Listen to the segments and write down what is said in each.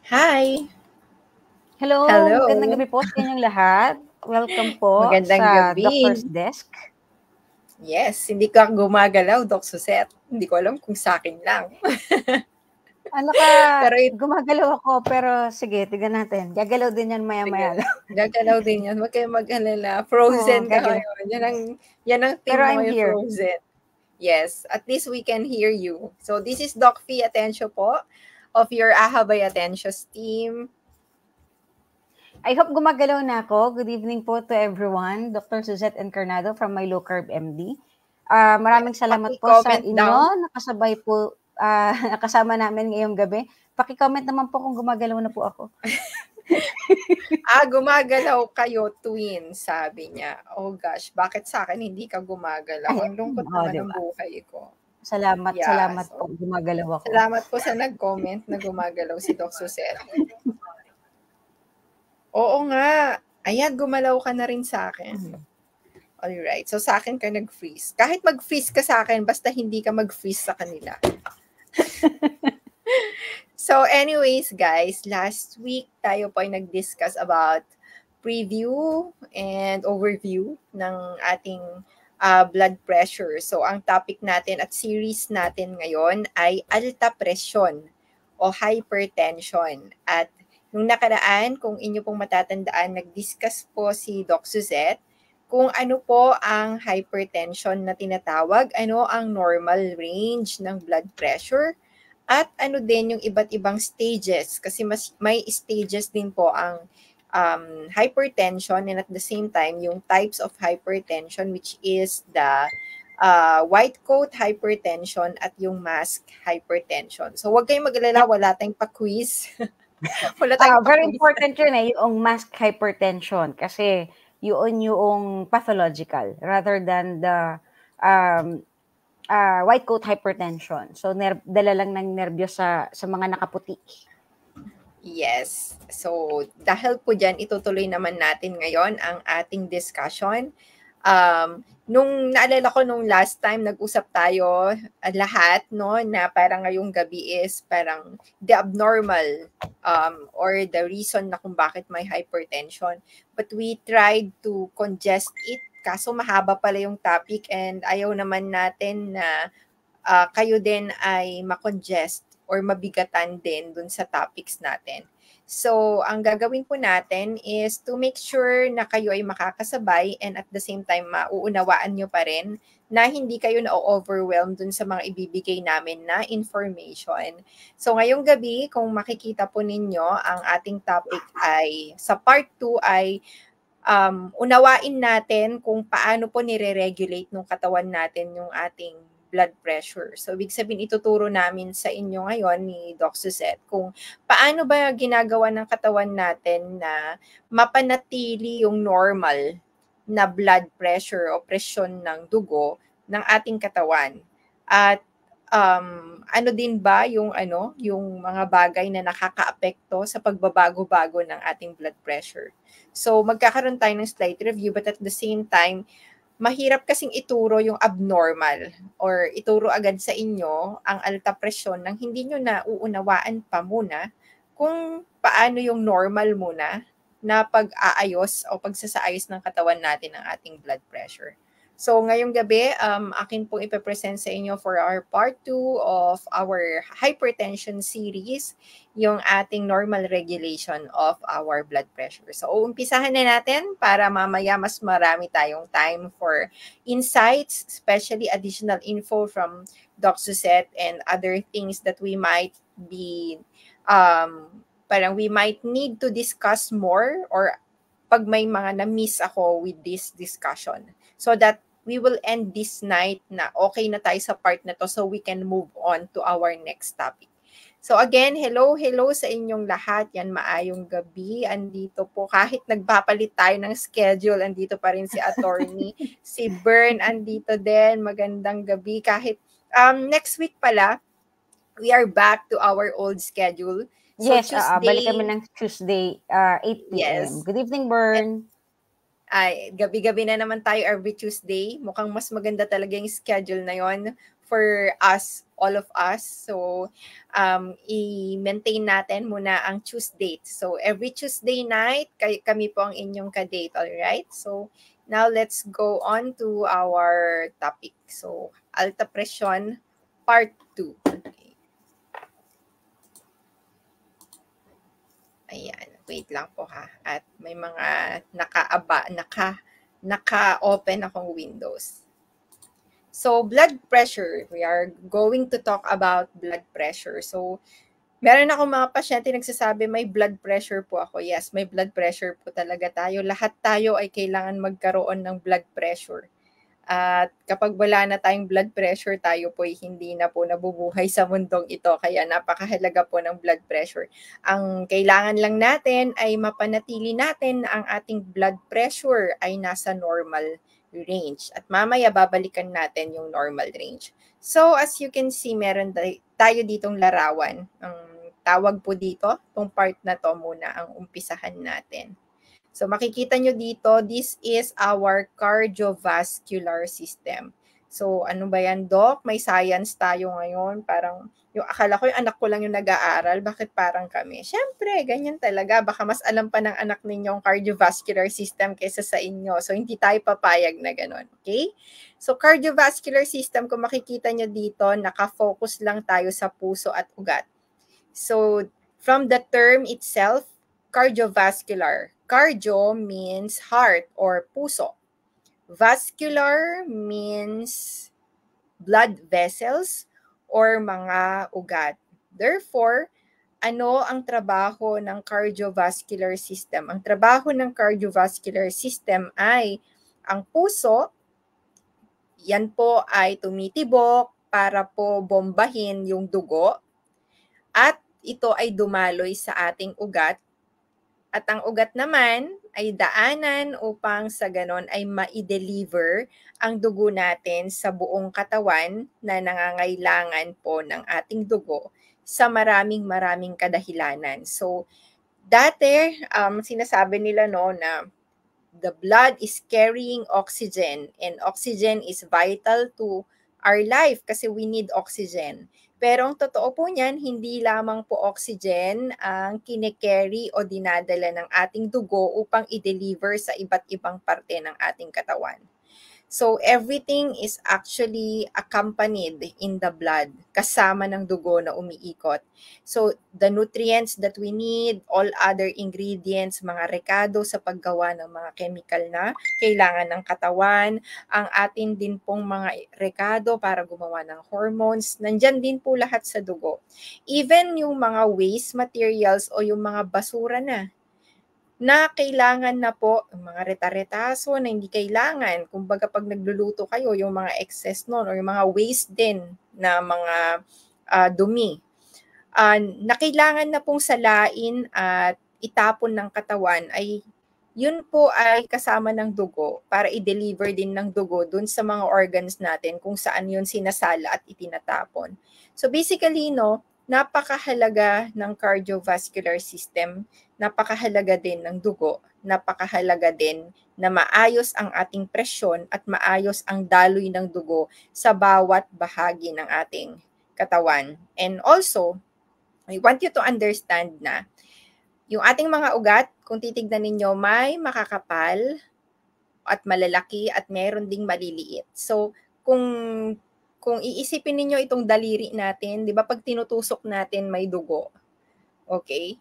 Hi! Hello, magandang Hello! gabi po sa inyong lahat. Welcome po Magandang sa gabi. Doctor's Desk. Yes, hindi ka gumagalaw, Doc Suzette. Hindi ko alam kung sa akin lang. Ano ka, Pero gumagalaw ako pero sige, tignan natin. Gagalaw din yan sige, maya-maya lang. gagalaw din yan. Huwag kayong mag-alala. Oo, Frozen ka gagalaw. ngayon. Yan ang Pero team mo I'm ngayon, here. Frozen. Yes, at least we can hear you. So this is Doc Fee Atencio po of your Ahabay Atencios team. I hope gumagalaw na ako. Good evening po to everyone. Dr. Suzette Encarnado from My Low Carb MD. Maraming Yes, salamat po sa paki-comment inyo. down. Nakasabay po, nakasama namin ngayong gabi. Paki-comment naman po kung gumagalaw na po ako. Gumagalaw kayo twin, sabi niya. Oh gosh, bakit sa akin hindi ka gumagalaw? Ang lungkot naman ng Diba? buhay ko. Salamat Yeah, po. Gumagalaw ako. salamat po sa nag-comment na gumagalaw si Doc Suzette. Oo nga. Ayan, gumalaw ka na rin sa akin. Alright, so sa akin ka nag-freeze. Kahit mag-freeze ka sa akin, basta hindi ka mag-freeze sa kanila. So anyways, guys, last week tayo po ay nag-discuss about preview and overview ng ating blood pressure. So ang topic natin at series natin ngayon ay alta presyon o hypertension. At nung nakaraan, kung inyo pong matatandaan, nag-discuss po si Doc Suzette kung ano po ang hypertension na tinatawag, ano ang normal range ng blood pressure, at ano din yung iba't ibang stages kasi may stages din po ang hypertension, and at the same time yung types of hypertension, which is the white coat hypertension at yung mask hypertension. So wag kayong mag-alala, wala tayong pa-quiz. Wala tayong Very pa-quiz. important yun yung mask hypertension kasi yun yung pathological rather than the white coat hypertension. So, dala lang ng nerbyo sa mga nakaputi. Yes. So, dahil po dyan, itutuloy naman natin ngayon ang ating discussion. Nung naalala ko nung last time, nag-usap tayo lahat, no, na parang ngayong gabi is parang the abnormal or the reason na kung bakit may hypertension. But we tried to congest it, kaso mahaba pala yung topic and ayaw naman natin na kayo din ay makongest or mabigatan din dun sa topics natin. So, ang gagawin po natin is to make sure na kayo ay makakasabay and at the same time mauunawaan nyo pa rin na hindi kayo na-overwhelm dun sa mga ibibigay namin na information. So, ngayong gabi, kung makikita po ninyo, ang ating topic ay, sa part 2 ay unawain natin kung paano po nire-regulate ng katawan natin yung ating blood pressure. So, ibig sabihin, ituturo namin sa inyo ngayon ni Doc Suzette kung paano ba ginagawa ng katawan natin na mapanatili yung normal na blood pressure o presyon ng dugo ng ating katawan. At ano din ba yung mga bagay na nakakaapekto sa pagbabago-bago ng ating blood pressure. So, magkakaroon tayo ng slight review, but at the same time, mahirap kasing ituro yung abnormal or ituro agad sa inyo ang alta presyon nang hindi nyo na uunawaan pa muna kung paano yung normal muna na pag-aayos o pagsasaayos ng katawan natin ng ating blood pressure. So, ngayong gabi, akin pong ipapresent sa inyo for our part 2 of our hypertension series, yung ating normal regulation of our blood pressure. So, umpisahan na natin para mamaya mas marami tayong time for insights, especially additional info from Doc Suzette and other things that we might be, parang we might need to discuss more or pag may mga na-miss ako with this discussion. So that we will end this night na okay na tayo sa part na to so we can move on to our next topic. So again, hello sa inyong lahat. Yan, maayong gabi. Andito po, kahit nagpapalit tayo ng schedule, andito pa rin si attorney. Si Bern, andito din. Magandang gabi. Kahit next week pala, we are back to our old schedule. So yes, balik kami ng Tuesday, 8 p.m. Yes. Good evening, Bern. Ay, gabi-gabi na naman tayo every Tuesday. Mukhang mas maganda talaga yung schedule na yon for us, all of us. So, i-maintain natin muna ang choose date. So, every Tuesday night, kami po ang inyong ka-date, alright? So, now let's go on to our topic. So, alta presyon, part 2. Okay. Ayan, wait lang po ha. At may mga naka-open akong windows. So, blood pressure. We are going to talk about blood pressure. So, meron akong mga pasyente nagsasabi, may blood pressure po ako. Yes, may blood pressure po talaga tayo. Lahat tayo ay kailangan magkaroon ng blood pressure. At kapag wala na tayong blood pressure, tayo po ay hindi na po nabubuhay sa mundong ito. Kaya napakahalaga po ng blood pressure. Ang kailangan lang natin ay mapanatili natin na ang ating blood pressure ay nasa normal range. At mamaya babalikan natin yung normal range. So as you can see, meron tayo ditong larawan. Ang tawag po dito, itong part na to muna ang umpisahan natin. So makikita nyo dito, this is our cardiovascular system. So ano ba yan, Doc? May science tayo ngayon. Parang yung akala ko yung anak ko lang yung nag-aaral. Bakit parang kami? Siyempre, ganyan talaga. Baka mas alam pa ng anak ninyong cardiovascular system kaysa sa inyo. So hindi tayo papayag na ganun. Okay? So cardiovascular system, kung makikita nyo dito, nakafocus lang tayo sa puso at ugat. So from the term itself, cardiovascular. Cardio means heart or puso. Vascular means blood vessels or mga ugat. Therefore, ano ang trabaho ng cardiovascular system? Ang trabaho ng cardiovascular system ay ang puso, yan po ay tumitibok para po bombahin yung dugo at ito ay dumaloy sa ating ugat. At ang ugat naman ay daanan upang sa ganon ay ma-deliver ang dugo natin sa buong katawan na nangangailangan po ng ating dugo sa maraming kadahilanan. So, dati, sinasabi nila no na the blood is carrying oxygen and oxygen is vital to our life kasi we need oxygen. Pero ang totoo po niyan, hindi lamang po oxygen ang kine-carry o dinadala ng ating dugo upang i-deliver sa iba't ibang parte ng ating katawan. So everything is actually accompanied in the blood, kasama ng dugo na umiikot. So the nutrients that we need, all other ingredients, mga rekado sa paggawa ng mga chemical na kailangan ng katawan, ang atin din pong mga rekado para gumawa ng hormones, nandyan din po lahat sa dugo. Even yung mga waste materials o yung mga basura na kailangan na po, mga reta-retaso na hindi kailangan. Kumbaga pag nagluluto kayo, yung mga excess nun or yung mga waste din na mga dumi, na kailangan na pong salain at itapon ng katawan ay yun po ay kasama ng dugo para i-deliver din ng dugo dun sa mga organs natin kung saan yun sinasala at itinatapon. So basically, no, napakahalaga ng cardiovascular system, napakahalaga din ng dugo, napakahalaga din na maayos ang ating presyon at maayos ang daloy ng dugo sa bawat bahagi ng ating katawan. And also, I want you to understand na yung ating mga ugat, kung titignan ninyo, may makakapal at malalaki at meron ding maliliit. So, kung iisipin ninyo itong daliri natin, di ba pag tinutusok natin may dugo, okay?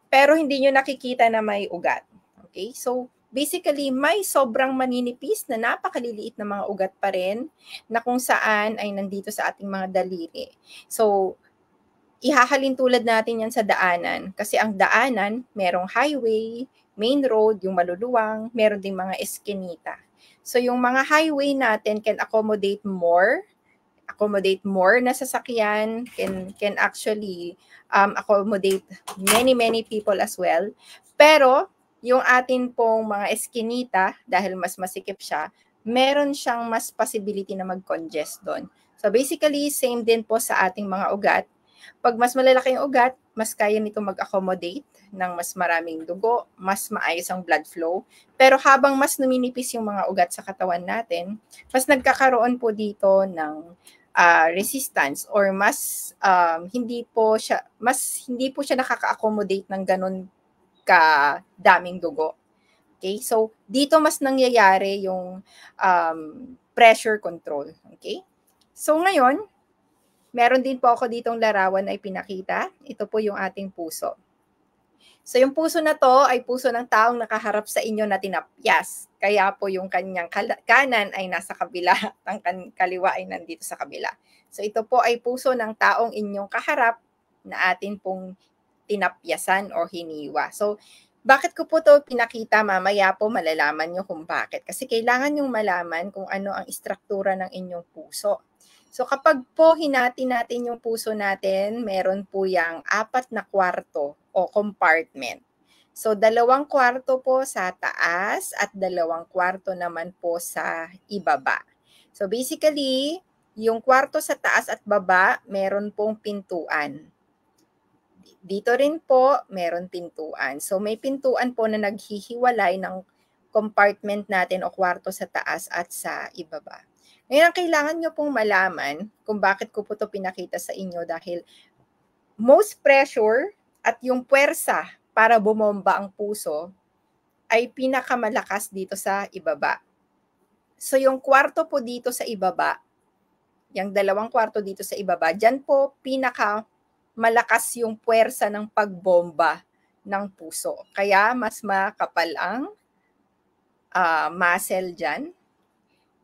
Pero hindi nyo nakikita na may ugat, okay? So, basically, may sobrang maninipis na napakaliliit na mga ugat pa rin na kung saan ay nandito sa ating mga daliri. So, ihahalin tulad natin yan sa daanan. Kasi ang daanan, merong highway, main road, yung maluluwang, meron ding mga eskinita. So yung mga highway natin can accommodate more na sasakyan, can actually accommodate many people as well. Pero yung atin pong mga eskinita, dahil mas masikip siya, meron siyang mas possibility na mag-congest doon. So basically, same din po sa ating mga ugat. Pag mas malalaki yung ugat, mas kaya nito mag-accommodate ng mas maraming dugo, mas maayos ang blood flow. Pero habang mas numinipis yung mga ugat sa katawan natin, mas nagkakaroon po dito ng resistance or mas hindi po siya nakaka-accommodate ng ganun kadaming dugo. Okay? So dito mas nangyayari yung pressure control. Okay? So ngayon, meron din po ako ditong larawan na ipinakita. Ito po yung ating puso. So yung puso na to ay puso ng taong nakaharap sa inyo na tinapyas. Kaya po yung kanyang kanan ay nasa kabila, ang kaliwa ay nandito sa kabila. So ito po ay puso ng taong inyong kaharap na atin pong tinapyasan o hiniwa. So bakit ko po to pinakita? Mamaya po malalaman nyo kung bakit. Kasi kailangan nyong malaman kung ano ang istruktura ng inyong puso. So kapag po hinati natin yung puso natin, meron po yang 4 na kwarto o compartment. So 2 kwarto po sa taas at 2 kwarto naman po sa ibaba. So basically, yung kwarto sa taas at baba, meron pong pintuan. Dito rin po, meron pintuan. So may pintuan po na naghihiwalay ng compartment natin o kwarto sa taas at sa ibaba. Ngayon, ang kailangan nyo pong malaman kung bakit ko po ito pinakita sa inyo dahil most pressure at yung puwersa para bumomba ang puso ay pinakamalakas dito sa ibaba. So yung kwarto po dito sa ibaba, yung 2 kwarto dito sa ibaba, dyan po pinakamalakas yung puwersa ng pagbomba ng puso. Kaya mas makapal ang muscle dyan.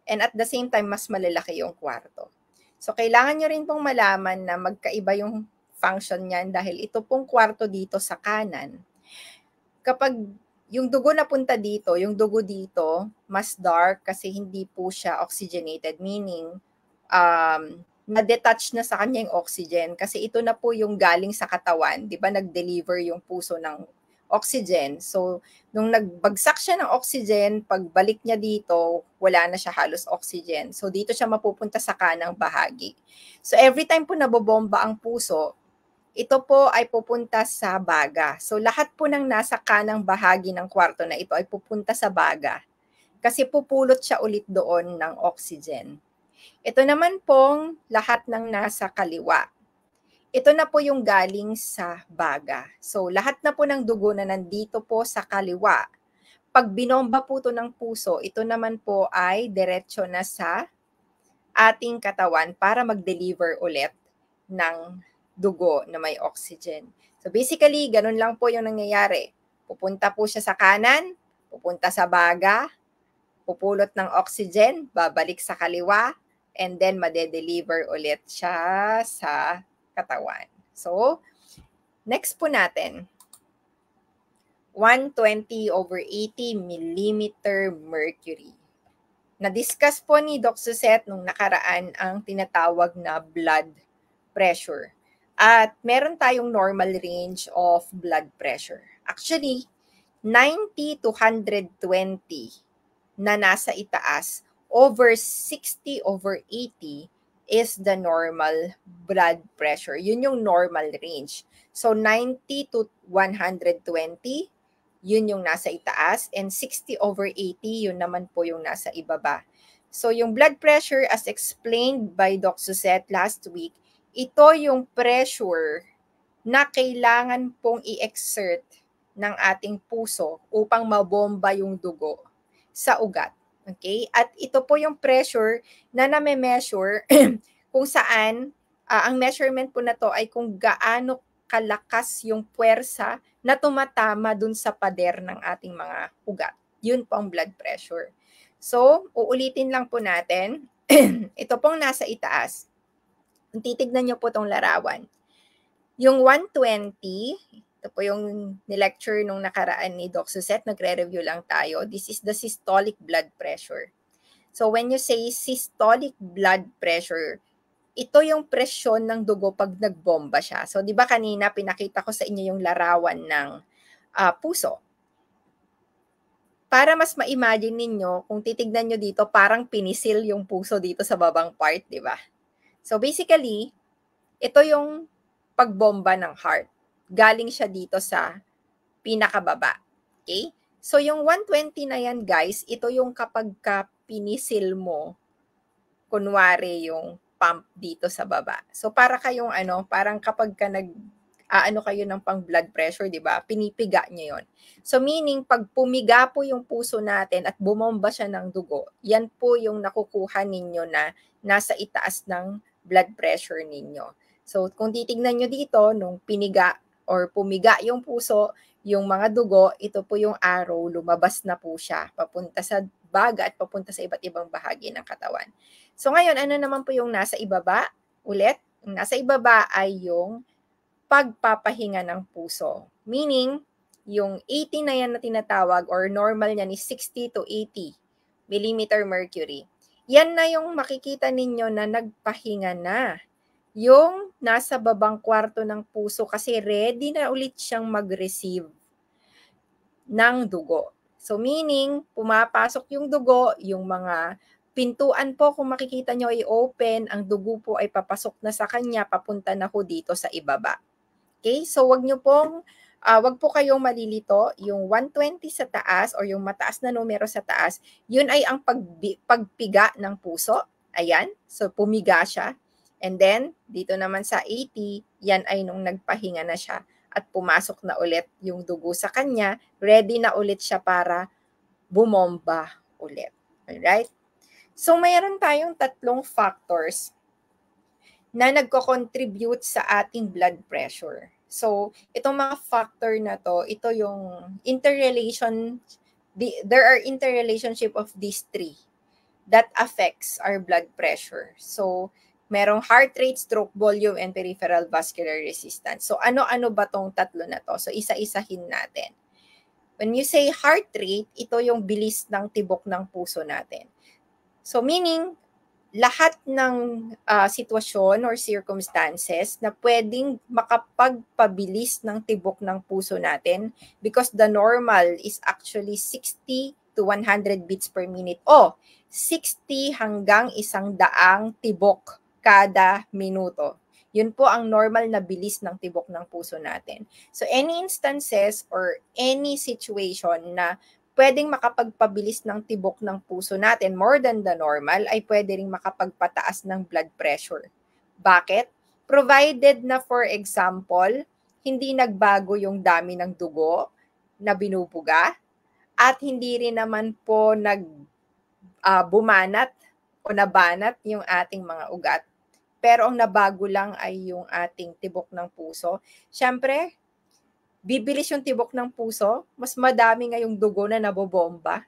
And at the same time, mas malalaki yung kwarto. So, kailangan nyo rin pong malaman na magkaiba yung function niyan dahil ito pong kwarto dito sa kanan. Kapag yung dugo napunta dito, yung dugo dito, mas dark kasi hindi po siya oxygenated, meaning na-detach na sa kanya yung oxygen kasi ito na po yung galing sa katawan, di ba nag-deliver yung puso ng oxygen. So, nung nagbagsak siya ng oxygen, pagbalik niya dito, wala na siya halos oxygen. So, dito siya mapupunta sa kanang bahagi. So, every time po nabobomba ang puso, ito po ay pupunta sa baga. So, lahat po ng nasa kanang bahagi ng kwarto na ito ay pupunta sa baga. Kasi pupulot siya ulit doon ng oxygen. Ito naman pong lahat ng nasa kaliwa. Ito na po yung galing sa baga. So, lahat na po ng dugo na nandito po sa kaliwa, pag binomba po ito ng puso, ito naman po ay diretso na sa ating katawan para mag-deliver ulit ng dugo na may oxygen. So, basically, ganun lang po yung nangyayari. Pupunta po siya sa kanan, pupunta sa baga, pupulot ng oxygen, babalik sa kaliwa, and then made-deliver ulit siya sa katawan. So, next po natin, 120/80 millimeter mercury. Na-discuss po ni Doc Suzette nung nakaraan ang tinatawag na blood pressure. At meron tayong normal range of blood pressure. Actually, 90 to 120 na nasa itaas, over 60/80 is the normal blood pressure. Yun yung normal range. So 90 to 120, yun yung nasa itaas, and 60/80, yun naman po yung nasa ibaba. So yung blood pressure, as explained by Doc Suzette last week, ito yung pressure na kailangan pong i-exert ng ating puso upang mabomba yung dugo sa ugat. Okay? At ito po yung pressure na name-measure kung saan ang measurement po na to ay kung gaano kalakas yung puwersa na tumatama dun sa pader ng ating mga ugat. Yun po ang blood pressure. So, uulitin lang po natin. Ito pong nasa itaas. Kung titignan nyo po itong larawan. Yung 120, ito po yung nilecture nung nakaraan ni Doc Suzette, nagre-review lang tayo. This is the systolic blood pressure. So when you say systolic blood pressure, ito yung presyon ng dugo pag nagbomba siya. So di ba kanina pinakita ko sa inyo yung larawan ng puso. Para mas ma-imagine ninyo, kung titignan nyo dito, parang pinisil yung puso dito sa babang part, di ba? So basically, ito yung pagbomba ng heart. Galing siya dito sa pinakababa. Okay? So, yung 120 na yan, guys, ito yung kapag pinisil mo, kunwari yung pump dito sa baba. So para kayong parang kapag ka kayo ng pang blood pressure, 'di ba? Pinipiga niyo 'yon. So meaning pag pumiga po yung puso natin at bumomba siya ng dugo, yan po yung nakukuha ninyo na nasa itaas ng blood pressure ninyo. So kung titignan niyo dito nung piniga or pumiga yung puso, yung mga dugo, ito po yung arrow, lumabas na po siya papunta sa baga at papunta sa iba't ibang bahagi ng katawan. So ngayon, ano naman po yung nasa ibaba? Ulit, yung nasa ibaba ay yung pagpapahinga ng puso. Meaning, yung 80 na yan na tinatawag or normal niyan is 60 to 80 millimeter mercury. Yan na yung makikita ninyo na nagpahinga na. Yung nasa babang kwarto ng puso kasi ready na ulit siyang mag-receive ng dugo. So meaning, pumapasok yung dugo, yung mga pintuan po kung makikita nyo ay open, ang dugo po ay papasok na sa kanya, papunta na ho dito sa ibaba. Okay? So wag po kayong malilito, yung 120 sa taas or yung mataas na numero sa taas, yun ay ang pagpiga ng puso. Ayan, so pumiga siya. And then, dito naman sa 80, yan ay nung nagpahinga na siya at pumasok na ulit yung dugo sa kanya, ready na ulit siya para bumomba ulit. Alright? So, mayroon tayong tatlong factors na nagko-contribute sa ating blood pressure. So, itong mga factor na to, ito yung there are interrelationship of these three that affects our blood pressure. So, merong heart rate, stroke volume, and peripheral vascular resistance. So, ano-ano ba tong tatlo na to? So, isa-isahin natin. When you say heart rate, ito yung bilis ng tibok ng puso natin. So, meaning, lahat ng sitwasyon or circumstances na pwedeng makapagpabilis ng tibok ng puso natin because the normal is actually 60 to 100 beats per minute o 60 hanggang 100 tibok kada minuto. Yun po ang normal na bilis ng tibok ng puso natin. So any instances or any situation na pwedeng makapagpabilis ng tibok ng puso natin more than the normal ay pwede ring makapagpataas ng blood pressure. Bakit? Provided na, for example, hindi nagbago yung dami ng dugo na binubuga at hindi rin naman po bumanat o nabanat yung ating mga ugat. Pero ang nabago lang ay yung ating tibok ng puso. Siyempre, bibilis yung tibok ng puso, mas madami ngayong dugo na nabobomba.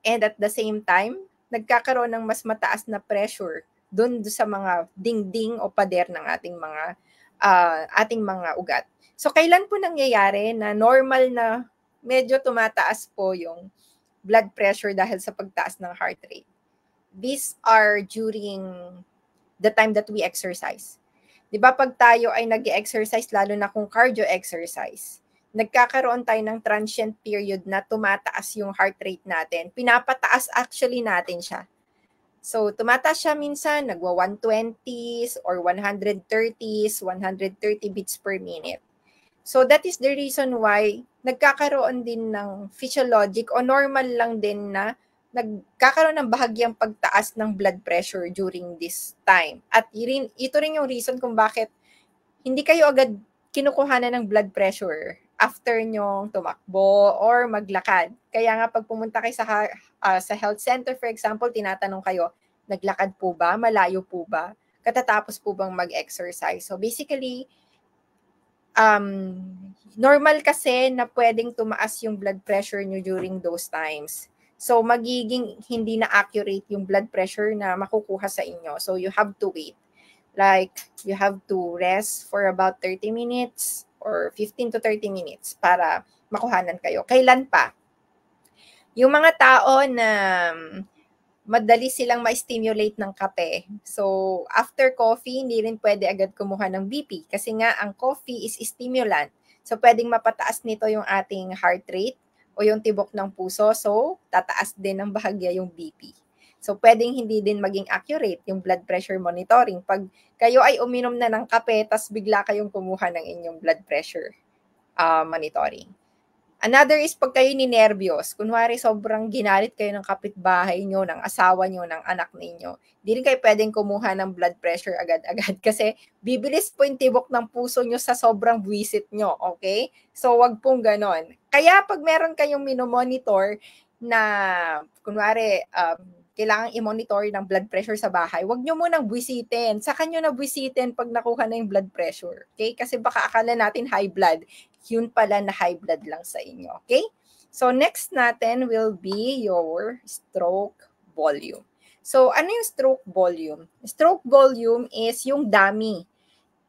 And at the same time, nagkakaroon ng mas mataas na pressure dun sa mga dingding o pader ng ating mga ugat. So kailan po nangyayari na normal na medyo tumataas po yung blood pressure dahil sa pagtaas ng heart rate? These are during the time that we exercise. Di ba pag tayo ay nag-exercise, lalo na kung cardio exercise, nagkakaroon tayo ng transient period na tumataas yung heart rate natin. Pinapataas actually natin siya. So, tumataas siya minsan, nagwa-120s or 130s, 130 beats per minute. So, that is the reason why nagkakaroon din ng physiologic o normal lang din na nagkakaroon ng bahagyang pagtaas ng blood pressure during this time. At ito rin yung reason kung bakit hindi kayo agad kinukuhanan ng blood pressure after nyong tumakbo or maglakad. Kaya nga pag pumunta kayo sa health center, for example, tinatanong kayo, naglakad po ba? Malayo po ba? Katatapos po bang mag-exercise? So basically, normal kasi na pwedeng tumaas yung blood pressure nyo during those times. So, magiging hindi na accurate yung blood pressure na makukuha sa inyo. So, you have to wait. Like, you have to rest for about 30 minutes or 15 to 30 minutes para makuhanan kayo. Kailan pa? Yung mga tao na madali silang ma-stimulate ng kape. So, after coffee, hindi rin pwede agad kumuha ng BP kasi nga ang coffee is stimulant. So, pwedeng mapataas nito yung ating heart rate o yung tibok ng puso. So, tataas din ng bahagya yung BP. So, pwedeng hindi din maging accurate yung blood pressure monitoring. Pag kayo ay uminom na ng kape, tas bigla kayong kumuha ng inyong blood pressure monitoring. Another is pag kayo ninerbiyos, kunwari sobrang ginalit kayo ng kapitbahay nyo, ng asawa nyo, ng anak ninyo, hindi rin kayo pwedeng kumuha ng blood pressure agad-agad kasi bibilis po yung tibok ng puso nyo sa sobrang buwisit nyo, okay? So, wag pong ganon. Kaya pag meron kayong minomonitor na, kunwari, kailangan i-monitor ng blood pressure sa bahay, wag nyo munang buwisitin. Saka nyo na buwisitin pag nakuha na yung blood pressure. Okay? Kasi baka akala natin high blood. Yun pala na high blood lang sa inyo. Okay? So, next natin will be your stroke volume. So, ano yung stroke volume? Stroke volume is yung dami.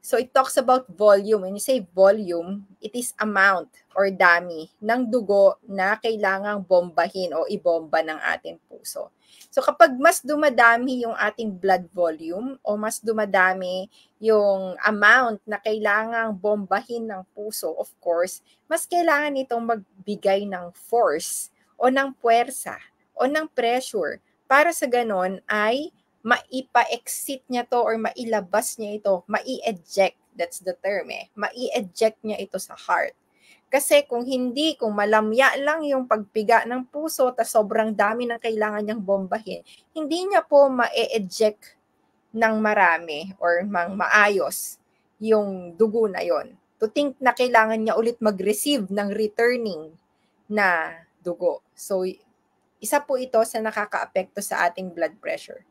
So, it talks about volume. When you say volume, it is amount or dami ng dugo na kailangang bombahin o ibomba ng ating puso. So, kapag mas dumadami yung ating blood volume o mas dumadami yung amount na kailangang bombahin ng puso, of course, mas kailangan itong magbigay ng force o ng puwersa o ng pressure para sa ganon ay maipa-exit niya to or mailabas niya ito, mai-eject, that's the term mai-eject niya ito sa heart. Kasi kung hindi, kung malamya lang yung pagpiga ng puso tas sobrang dami ng kailangan niyang bombahin, hindi niya po ma-eject ng marami or maayos yung dugo na yon. To think na kailangan niya ulit mag-receive ng returning na dugo. So, isa po ito sa nakaka-apekto sa ating blood pressure.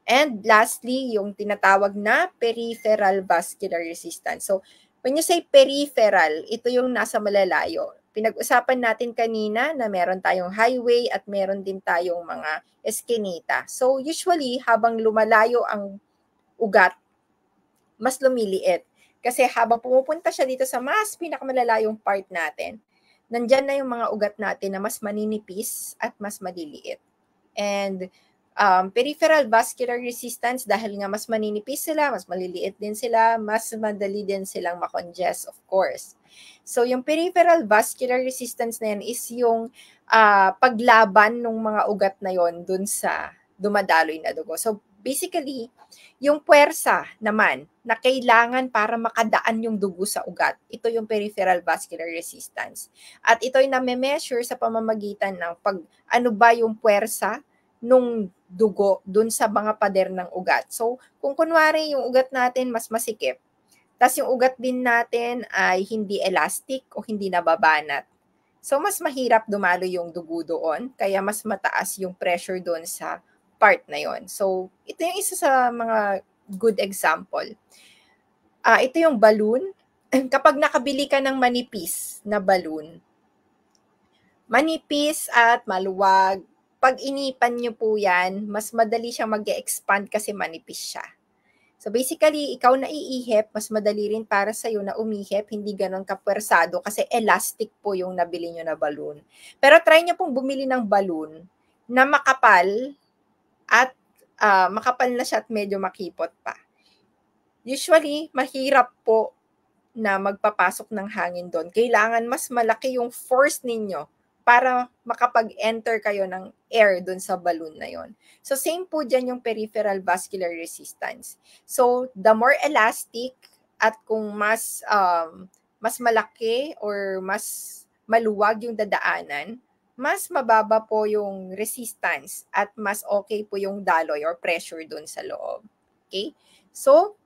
And lastly, yung tinatawag na peripheral vascular resistance. So, when you say peripheral, ito yung nasa malalayo. Pinag-usapan natin kanina na meron tayong highway at meron din tayong mga eskinita. So, usually, habang lumalayo ang ugat, mas lumiliit. Kasi habang pumupunta siya dito sa mas pinakamalalayong part natin, nandyan na yung mga ugat natin na mas maninipis at mas maliliit. And peripheral vascular resistance, dahil nga mas maninipis sila, mas maliliit din sila, mas madali din silang makongest, of course. So, yung peripheral vascular resistance na yan is yung paglaban ng mga ugat na yon dun sa dumadaloy na dugo. So, basically, yung puwersa naman na kailangan para makadaan yung dugo sa ugat, ito yung peripheral vascular resistance. At ito yung name-measure sa pamamagitan ng ano ba yung puwersa nung dugo dun sa mga pader ng ugat. So, kung kunwari yung ugat natin mas masikip, tas yung ugat din natin ay hindi elastic o hindi nababanat. So, mas mahirap dumalo yung dugo doon, kaya mas mataas yung pressure doon sa part na yon. So, ito yung isa sa mga good example. Ito yung balloon. Kapag nakabili ka ng manipis na balloon, manipis at maluwag, pag inipan nyo po yan, mas madali siyang mag-expand kasi manipis siya. So basically, ikaw na iihip, mas madali rin para sa'yo na umihip, hindi ganon kapwersado kasi elastic po yung nabili nyo na balloon. Pero try nyo pong bumili ng balloon na makapal at makapal na siya at medyo makipot pa. Usually, mahirap po na magpapasok ng hangin doon. Kailangan mas malaki yung force ninyo para makapag-enter kayo ng air dun sa balloon na yon. So, same po dyan yung peripheral vascular resistance. So, the more elastic at kung mas malaki or mas maluwag yung dadaanan, mas mababa po yung resistance at mas okay po yung daloy or pressure dun sa loob. Okay? So,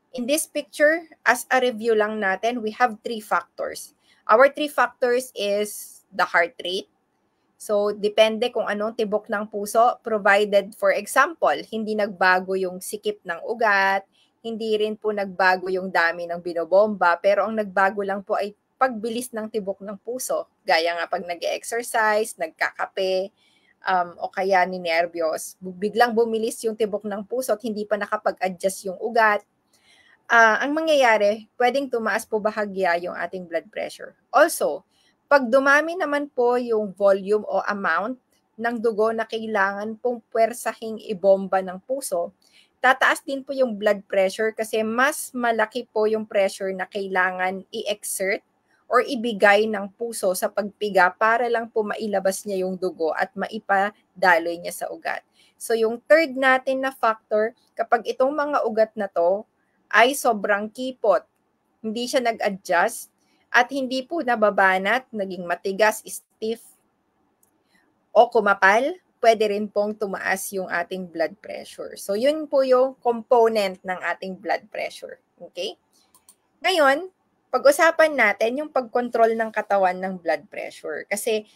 in this picture, as a review lang natin, we have 3 factors. Our 3 factors is the heart rate. So, depende kung anong tibok ng puso, provided, for example, hindi nagbago yung sikip ng ugat, hindi rin po nagbago yung dami ng binobomba, pero ang nagbago lang po ay pagbilis ng tibok ng puso. Gaya nga pag nag-exercise, nagkakape, o kaya ninerbiyos. Biglang bumilis yung tibok ng puso at hindi pa nakapag-adjust yung ugat. Ang mangyayari, pwedeng tumaas po bahagya yung ating blood pressure. Also, pag dumami naman po yung volume o amount ng dugo na kailangan pong puwersahing ibomba ng puso, tataas din po yung blood pressure kasi mas malaki po yung pressure na kailangan i-exert or ibigay ng puso sa pagpiga para lang po mailabas niya yung dugo at maipadaloy niya sa ugat. So yung third natin na factor, kapag itong mga ugat na to ay sobrang kipot, hindi siya nag-adjust, at hindi po nababanat, naging matigas, stiff, o kumapal, pwede rin pong tumaas yung ating blood pressure. So, yun po yung component ng ating blood pressure. Okay? Ngayon, pag-usapan natin yung pag-control ng katawan ng blood pressure. Kasi,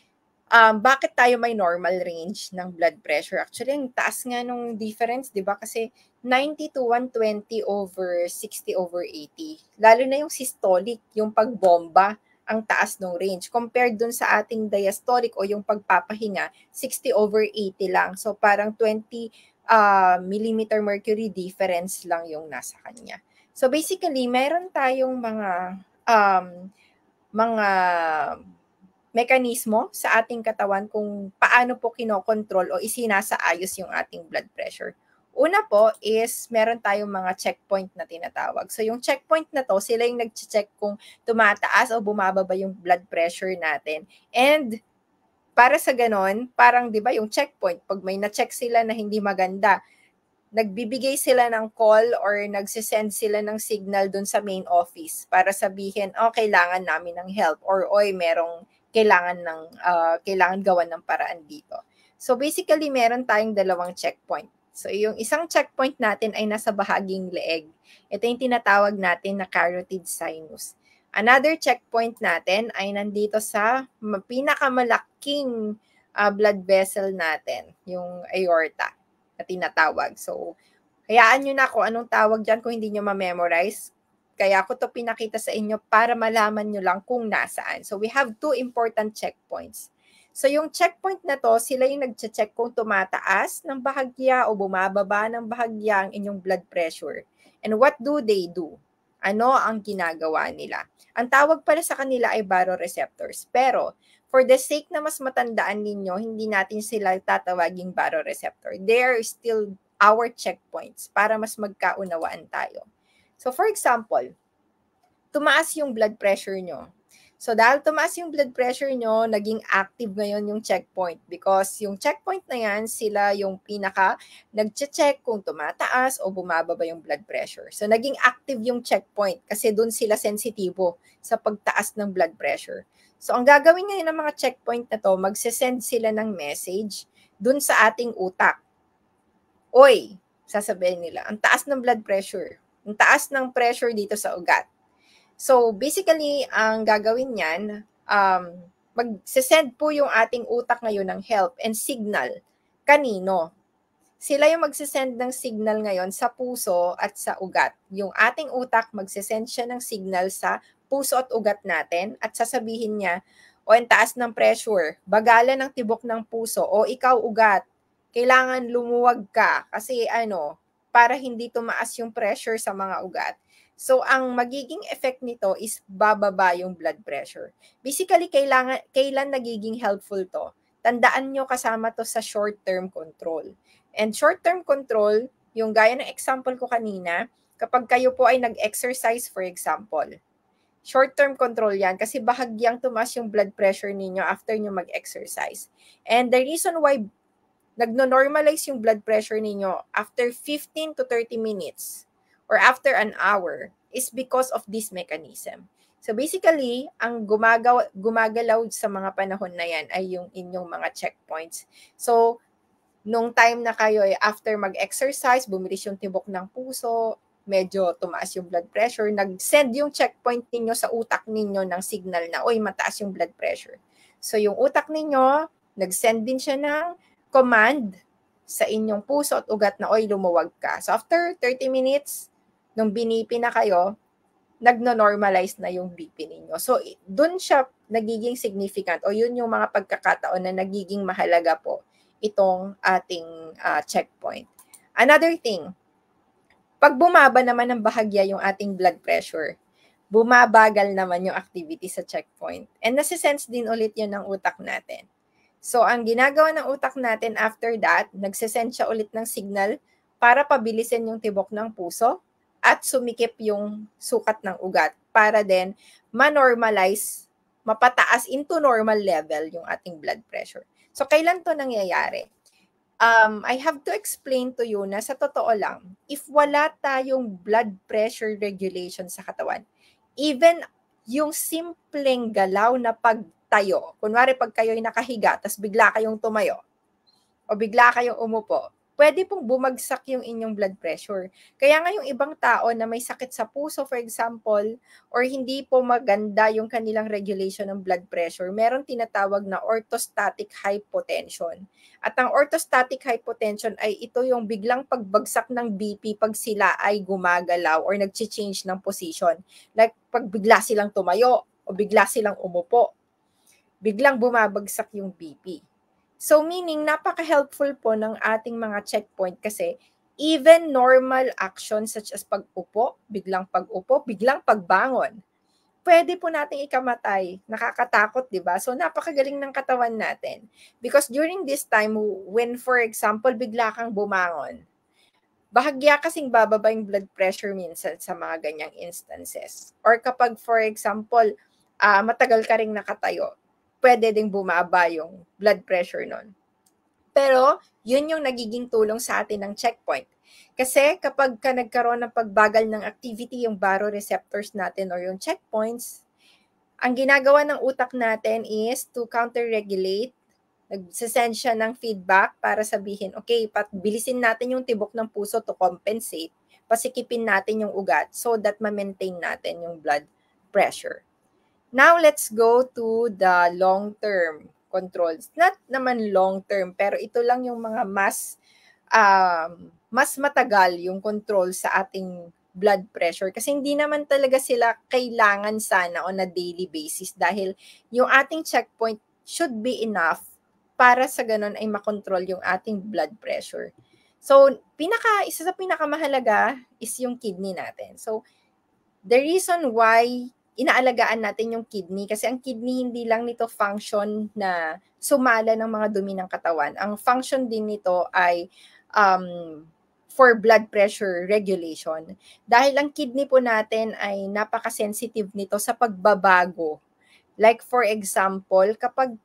bakit tayo may normal range ng blood pressure? Actually, ang taas nga nung difference, di ba? Kasi 90 to 120 over 60 over 80. Lalo na yung systolic, yung pagbomba, ang taas ng range. Compared dun sa ating diastolic o yung pagpapahinga, 60 over 80 lang. So, parang 20 millimeter mercury difference lang yung nasa kanya. So, basically, meron tayong mga mekanismo sa ating katawan kung paano po kinokontrol o isinasaayos yung ating blood pressure. Una po is meron tayong mga checkpoint na tinatawag. So yung checkpoint na to, sila yung nag-check kung tumataas o bumababa yung blood pressure natin. And para sa ganon, parang 'di ba yung checkpoint, pag may na-check sila na hindi maganda, nagbibigay sila ng call or nagsisend sila ng signal dun sa main office para sabihin, oh, kailangan namin ng help or oy, merong kailangan gawan ng paraan dito. So basically, meron tayong dalawang checkpoint. So yung isang checkpoint natin ay nasa bahaging leeg. Ito yung tinatawag natin na carotid sinus. Another checkpoint natin ay nandito sa pinakamalaking blood vessel natin, yung aorta na tinatawag. So, hayaan nyo na kung anong tawag dyan kung hindi nyo ma-memorize. Kaya ako to pinakita sa inyo para malaman nyo lang kung nasaan. So, we have two important checkpoints. So, yung checkpoint na to, sila yung nag-check kung tumataas ng bahagya o bumababa ng bahagya ang inyong blood pressure. And what do they do? Ano ang ginagawa nila? Ang tawag pala sa kanila ay baroreceptors. Pero, for the sake na mas matandaan ninyo, hindi natin sila tatawaging baroreceptor. They are still our checkpoints para mas magkaunawaan tayo. So for example, tumaas yung blood pressure nyo. So dahil tumaas yung blood pressure nyo, naging active ngayon yung checkpoint because yung checkpoint na yan, sila yung pinaka nag-check kung tumataas o bumababa yung blood pressure. So naging active yung checkpoint kasi dun sila sensitibo sa pagtaas ng blood pressure. So ang gagawin ngayon ng mga checkpoint na to, magsisend sila ng message dun sa ating utak. Oy, sasabihin nila, ang taas ng blood pressure. Ang taas ng pressure dito sa ugat. So, basically, ang gagawin niyan, magsisend po yung ating utak ngayon ng help and signal. Kanino? Sila yung magsisend ng signal ngayon sa puso at sa ugat. Yung ating utak, magsisend siya ng signal sa puso at ugat natin at sasabihin niya, o ang taas ng pressure, bagalan ng tibok ng puso, o ikaw ugat, kailangan lumuwag ka kasi para hindi tumaas yung pressure sa mga ugat. So, ang magiging effect nito is bababa yung blood pressure. Basically, kailan nagiging helpful to? Tandaan nyo kasama to sa short-term control. And short-term control, yung gaya ng example ko kanina, kapag kayo po ay nag-exercise, for example, short-term control yan kasi bahagyang tumaas yung blood pressure ninyo after nyo mag-exercise. And the reason why nagno-normalize yung blood pressure ninyo after 15 to 30 minutes or after an hour is because of this mechanism. So basically, ang gumagalaw sa mga panahon na yan ay yung inyong mga checkpoints. So, nung time na kayo ay after mag-exercise, bumilis yung tibok ng puso, medyo tumaas yung blood pressure, nag-send yung checkpoint ninyo sa utak ninyo ng signal na, oy, mataas yung blood pressure. So yung utak ninyo, nag-send din siya ng command sa inyong puso at ugat na, oy, lumuwag ka. So after 30 minutes, nung binipi na kayo, nagno-normalize na yung BP ninyo. So dun siya nagiging significant o yun yung mga pagkakataon na nagiging mahalaga po itong ating checkpoint. Another thing, pag bumaba naman ng bahagya yung ating blood pressure, bumabagal naman yung activity sa checkpoint. And nasisense din ulit yun ng utak natin. So, ang ginagawa ng utak natin after that, nagsisend siya ulit ng signal para pabilisin yung tibok ng puso at sumikip yung sukat ng ugat para din ma-normalize, mapataas into normal level yung ating blood pressure. So, kailan to nangyayari? I have to explain to you na sa totoo lang, if wala tayong blood pressure regulation sa katawan, even yung simpleng galaw na pagtayo. Kunwari pag kayo'y nakahiga, tas bigla kayong tumayo, o bigla kayong umupo, pwede pong bumagsak yung inyong blood pressure. Kaya nga yung ibang tao na may sakit sa puso, for example, or hindi po maganda yung kanilang regulation ng blood pressure, meron tinatawag na orthostatic hypotension. At ang orthostatic hypotension ay ito yung biglang pagbagsak ng BP pag sila ay gumagalaw or nag-change ng position. Like pag bigla silang tumayo o bigla silang umupo, biglang bumabagsak yung BP. So meaning, napaka-helpful po ng ating mga checkpoint kasi even normal actions such as pag-upo, biglang pagbangon, pwede po nating ikamatay. Nakakatakot, di ba? So napakagaling ng katawan natin. Because during this time, when for example, bigla kang bumangon, bahagya kasing bababa yung blood pressure minsan sa mga ganyang instances. Or kapag for example, matagal ka ring nakatayo, pwede ding bumaba yung blood pressure nun. Pero, yun yung nagiging tulong sa atin ng checkpoint. Kasi kapag ka nagkaroon ng pagbagal ng activity yung baroreceptors natin or yung checkpoints, ang ginagawa ng utak natin is to counter-regulate. Nagsisend siya ng feedback para sabihin, okay, bilisin natin yung tibok ng puso to compensate. Pasikipin natin yung ugat so that ma-maintain natin yung blood pressure. Now, let's go to the long-term controls. Not naman long-term, pero ito lang yung mga mas matagal yung control sa ating blood pressure. Kasi hindi naman talaga sila kailangan sana on a daily basis dahil yung ating checkpoint should be enough para sa ganun ay makontrol yung ating blood pressure. So, isa sa pinakamahalaga is yung kidney natin. So, the reason why inaalagaan natin yung kidney kasi ang kidney hindi lang nito function na sumala ng mga dumi ng katawan. Ang function din nito ay for blood pressure regulation. Dahil ang kidney po natin ay napaka-sensitive nito sa pagbabago. Like for example, kapag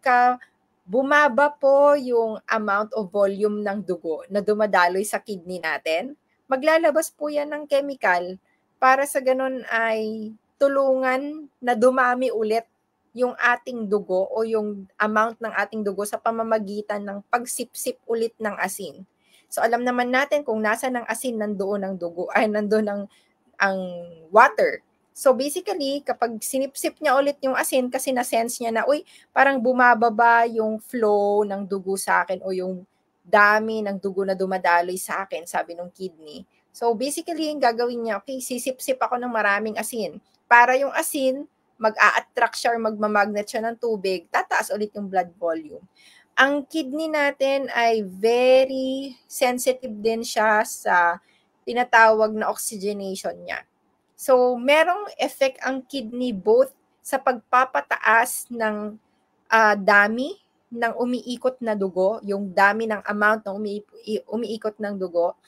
bumaba po yung amount of volume ng dugo na dumadaloy sa kidney natin, maglalabas po yan ng chemical para sa ganun ay tulungan na dumami ulit yung ating dugo o yung amount ng ating dugo sa pamamagitan ng pagsipsip ulit ng asin. So alam naman natin kung nasa ng asin, nandoon ang dugo, ay nandoon ang water. So basically, kapag sinipsip niya ulit yung asin kasi na-sense niya na, uy, parang bumababa yung flow ng dugo sa akin o yung dami ng dugo na dumadaloy sa akin, sabi ng kidney. So basically, yung gagawin niya, okay, sisip-sip ako ng maraming asin. Para yung asin, mag-a-attract siya or magmamagnet siya ng tubig, tataas ulit yung blood volume. Ang kidney natin ay very sensitive din siya sa tinatawag na oxygenation niya. So, merong effect ang kidney both sa pagpapataas ng dami ng umiikot na dugo, yung dami ng amount ng umiikot ng dugo.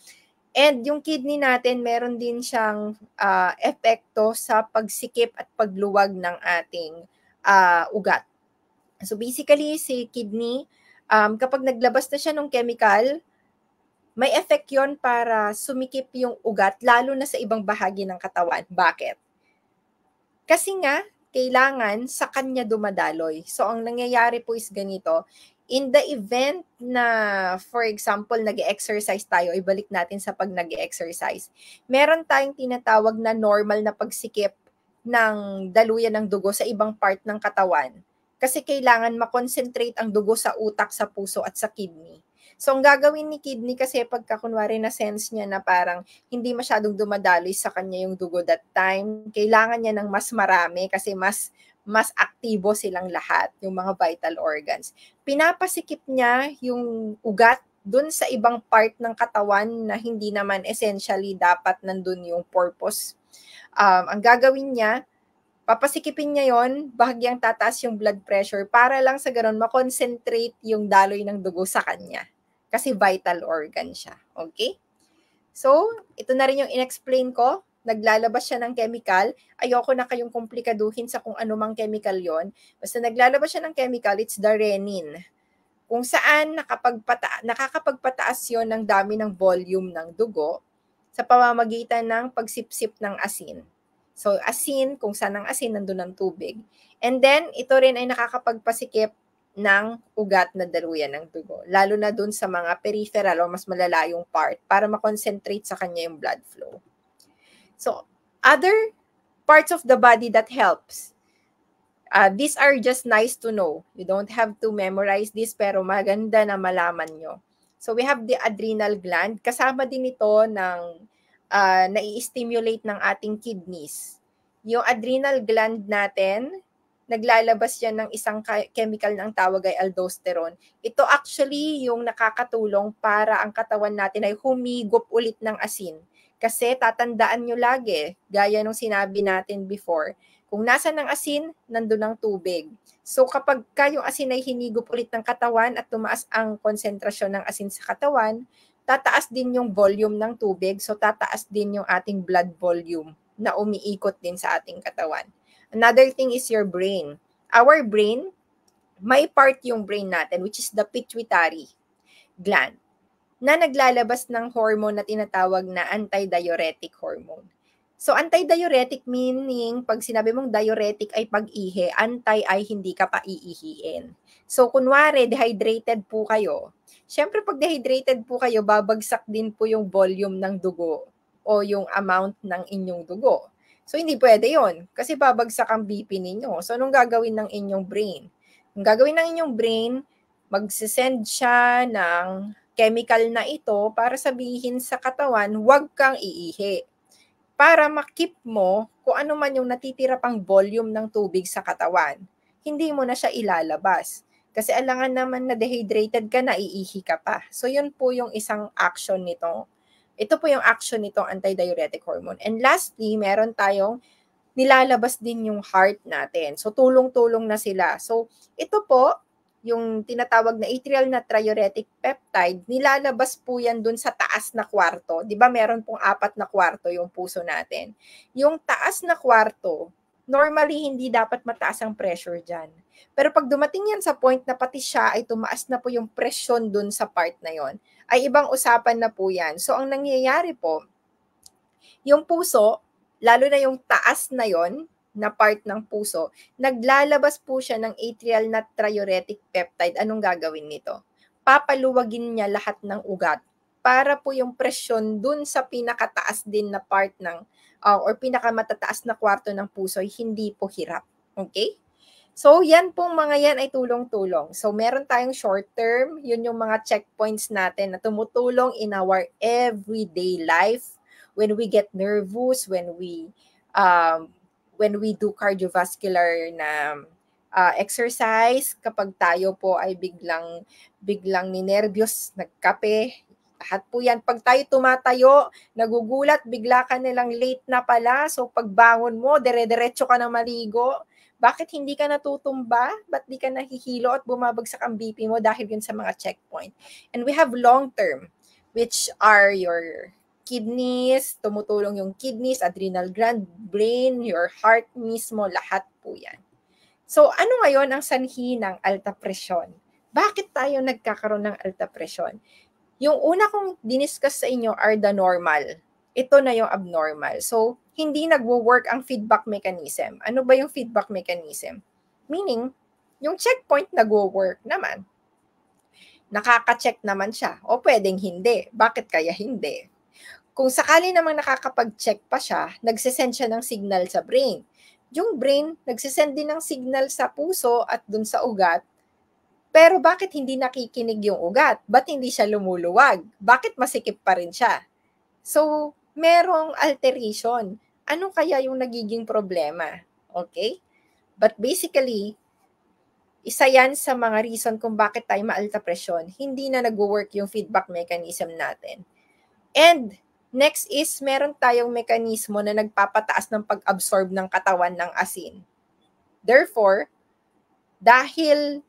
And yung kidney natin, meron din siyang epekto sa pagsikip at pagluwag ng ating ugat. So basically, si kidney, kapag naglabas na siya ng chemical, may effect yon para sumikip yung ugat, lalo na sa ibang bahagi ng katawan. Bakit? Kasi nga, kailangan sa kanya dumadaloy. So, ang nangyayari po is ganito, in the event na, for example, nag-exercise tayo, ibalik natin sa pag nag-exercise, meron tayong tinatawag na normal na pagsikip ng daluyan ng dugo sa ibang part ng katawan. Kasi kailangan makonsentrate ang dugo sa utak, sa puso, at sa kidney. So, ang gagawin ni kidney kasi pagka kunwari na sense niya na parang hindi masyadong dumadaloy sa kanya yung dugo that time, kailangan niya ng mas marami kasi mas aktibo silang lahat, yung mga vital organs. Pinapasikip niya yung ugat dun sa ibang part ng katawan na hindi naman essentially dapat nandun yung purpose. Ang gagawin niya, papasikipin niya yon, bahagyang tataas yung blood pressure para lang sa ganun makonsentrate yung daloy ng dugo sa kanya. Kasi vital organ siya. Okay? So, ito na rin yung in-explain ko. Naglalabas siya ng chemical. Ayoko na kayong komplikaduhin sa kung anumang chemical yon. Basta naglalabas siya ng chemical, it's the renin. Kung saan nakakapagpataas yon ng dami ng volume ng dugo sa pamamagitan ng pagsipsip ng asin. So, asin, kung saan ang asin, nandun ang tubig. And then, ito rin ay nakakapagpasikip ng ugat na daluyan ng dugo, lalo na dun sa mga peripheral o mas malalayong part para makonsentrate sa kanya yung blood flow. So, other parts of the body that helps. These are just nice to know. You don't have to memorize this, pero maganda na malaman nyo. So, we have the adrenal gland. Kasama din ito ng nai-stimulate ng ating kidneys. Yung adrenal gland natin, naglalabas yan ng isang chemical na ang tawag ay aldosterone. Ito actually yung nakakatulong para ang katawan natin ay humigop ulit ng asin. Kasi tatandaan nyo lagi, gaya nung sinabi natin before, kung nasa ng asin, nandun ang tubig. So kapag yung asin ay hinigop ulit ng katawan at tumaas ang konsentrasyon ng asin sa katawan, tataas din yung volume ng tubig, so tataas din yung ating blood volume na umiikot din sa ating katawan. Another thing is your brain. Our brain, may part yung brain natin, which is the pituitary gland, na naglalabas ng hormone na tinatawag na antidiuretic hormone. So, antidiuretic meaning, pag sinabi mong diuretic ay pag-ihi, anti ay hindi ka pa iihiin. So, kunwari, dehydrated po kayo. Siyempre, pag dehydrated po kayo, babagsak din po yung volume ng dugo o yung amount ng inyong dugo. So, hindi pwede yon kasi babagsak ang BP ninyo. So, anong gagawin ng inyong brain? Ang gagawin ng inyong brain, magsisend siya ng chemical na ito para sabihin sa katawan, huwag kang iihi. Para makip mo kung ano man yung natitira pang volume ng tubig sa katawan. Hindi mo na siya ilalabas. Kasi alangan naman na dehydrated ka na, iihi ka pa. So, yun po yung isang action nito. Ito po yung action nitong antidiuretic hormone. And lastly, meron tayong nilalabas din yung heart natin. So, tulong-tulong na sila. So, ito po, yung tinatawag na atrial natriuretic peptide, nilalabas po yan dun sa taas na kwarto. Di ba meron pong 4 na kwarto yung puso natin? Yung taas na kwarto, normally hindi dapat mataas ang pressure dyan. Pero pag dumating yan sa point na pati siya ay tumaas na po yung presyon dun sa part na yon, ay ibang usapan na po yan. So, ang nangyayari po, yung puso, lalo na yung taas na yon na part ng puso, naglalabas po siya ng atrial natriuretic peptide. Anong gagawin nito? Papaluwagin niya lahat ng ugat para po yung presyon dun sa pinakataas din na part ng or pinakamatataas na kwarto ng puso ay hindi po hirap. Okay? So, yan pong mga yan ay tulong-tulong. So, meron tayong short term, yun yung mga checkpoints natin na tumutulong in our everyday life when we get nervous, when we do cardiovascular na exercise, kapag tayo po ay biglang ninervyos, nagkape, lahat po yan. Pag tayo tumatayo, nagugulat, bigla ka nilang late na pala. So pagbangon mo, dire-diretso ka na maligo. Bakit hindi ka natutumba? Ba't di ka nahihilo at bumabagsak ang BP mo dahil yun sa mga checkpoint? And we have long-term, which are your kidneys, tumutulong yung kidneys, adrenal gland, brain, your heart mismo, lahat po yan. So, ano ngayon ang sanhi ng alta presyon? Bakit tayo nagkakaroon ng alta presyon? Yung una kong diniscuss sa inyo are the normal. Ito na yung abnormal. So, hindi nagwo-work ang feedback mechanism. Ano ba yung feedback mechanism? Meaning, yung checkpoint nagwo-work naman. Nakaka-check naman siya. O pwedeng hindi. Bakit kaya hindi? Kung sakali namang nakakapag-check pa siya, nagsisend siya ng signal sa brain. Yung brain, nagsisend din ng signal sa puso at dun sa ugat. Pero bakit hindi nakikinig yung ugat? Ba't hindi siya lumuluwag? Bakit masikip pa rin siya? So, merong alteration. Ano kaya yung nagiging problema? Okay? But basically, isa yan sa mga reason kung bakit tayo maalta presyon. Hindi na nag-work yung feedback mechanism natin. And next is, meron tayong mekanismo na nagpapataas ng pag-absorb ng katawan ng asin. Therefore, dahil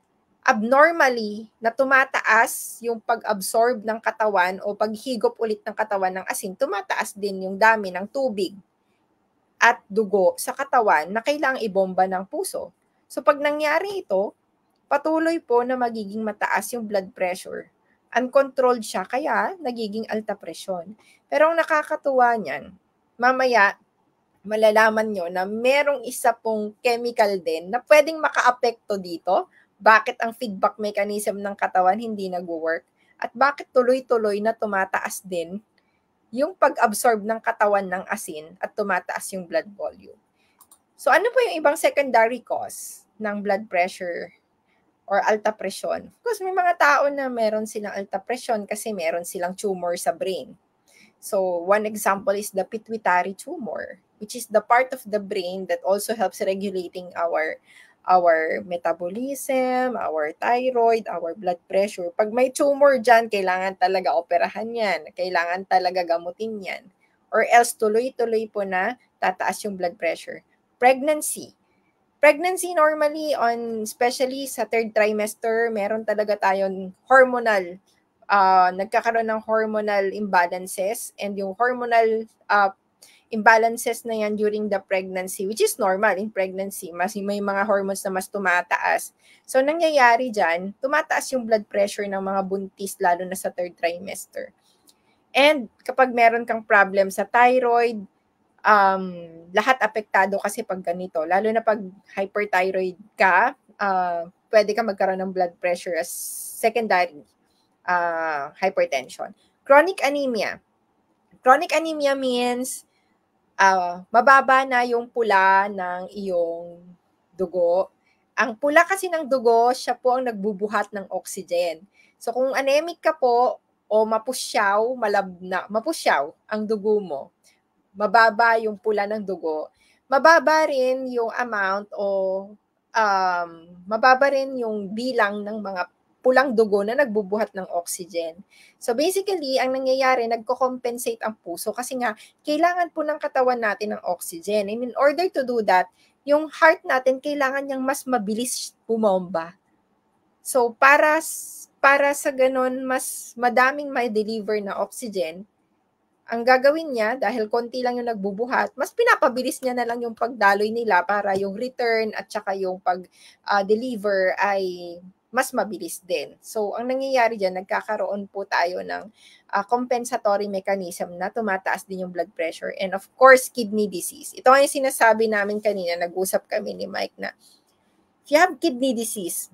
abnormally na tumataas yung pag-absorb ng katawan o paghigop ulit ng katawan ng asin, tumataas din yung dami ng tubig at dugo sa katawan na kailangang ibomba ng puso. So pag nangyari ito, patuloy po na magiging mataas yung blood pressure. Uncontrolled siya, kaya nagiging alta presyon. Pero ang nakakatuwa niyan, mamaya, malalaman nyo na merong isa pong chemical din na pwedeng makaapekto dito. Bakit ang feedback mechanism ng katawan hindi nag-work? At bakit tuloy-tuloy na tumataas din yung pag-absorb ng katawan ng asin at tumataas yung blood volume. So ano po yung ibang secondary cause ng blood pressure or alta presyon? Because may mga tao na meron silang alta presyon kasi meron silang tumor sa brain. So one example is the pituitary tumor, which is the part of the brain that also helps regulating our metabolism, our thyroid, our blood pressure. Pag may tumor dyan, kailangan talaga operahan yan. Kailangan talaga gamutin yan. Or else tuloy-tuloy po na tataas yung blood pressure. Pregnancy. Pregnancy normally especially sa third trimester, meron talaga tayong hormonal, nagkakaroon ng hormonal imbalances, and yung hormonal imbalances na yan during the pregnancy, which is normal in pregnancy. May mga hormones na mas tumataas. So, nangyayari dyan, tumataas yung blood pressure ng mga buntis, lalo na sa third trimester. And kapag meron kang problem sa thyroid, lahat apektado kasi pag ganito. Lalo na pag hyperthyroid ka, pwede ka magkaroon ng blood pressure as secondary hypertension. Chronic anemia. Chronic anemia means mababa na yung pula ng iyong dugo. Ang pula kasi ng dugo, siya po ang nagbubuhat ng oxygen. So kung anemic ka po o mapusyaw, mapusyaw ang dugo mo, mababa yung pula ng dugo, mababa rin yung amount o mababa rin yung bilang ng mga pulang dugo na nagbubuhat ng oxygen. So basically, ang nangyayari, nagko-compensate ang puso kasi nga, kailangan po ng katawan natin ng oxygen. And in order to do that, yung heart natin, kailangan niyang mas mabilis bumomba. So para sa ganun, mas madaming may deliver na oxygen, ang gagawin niya, dahil konti lang yung nagbubuhat, mas pinapabilis niya na lang yung pagdaloy nila para yung return at saka yung pag-deliver ay mas mabilis din. So, ang nangyayari dyan, nagkakaroon po tayo ng compensatory mechanism na tumataas din yung blood pressure. And of course, kidney disease. Ito ay sinasabi namin kanina, nag-usap kami ni Mike na if you have kidney disease,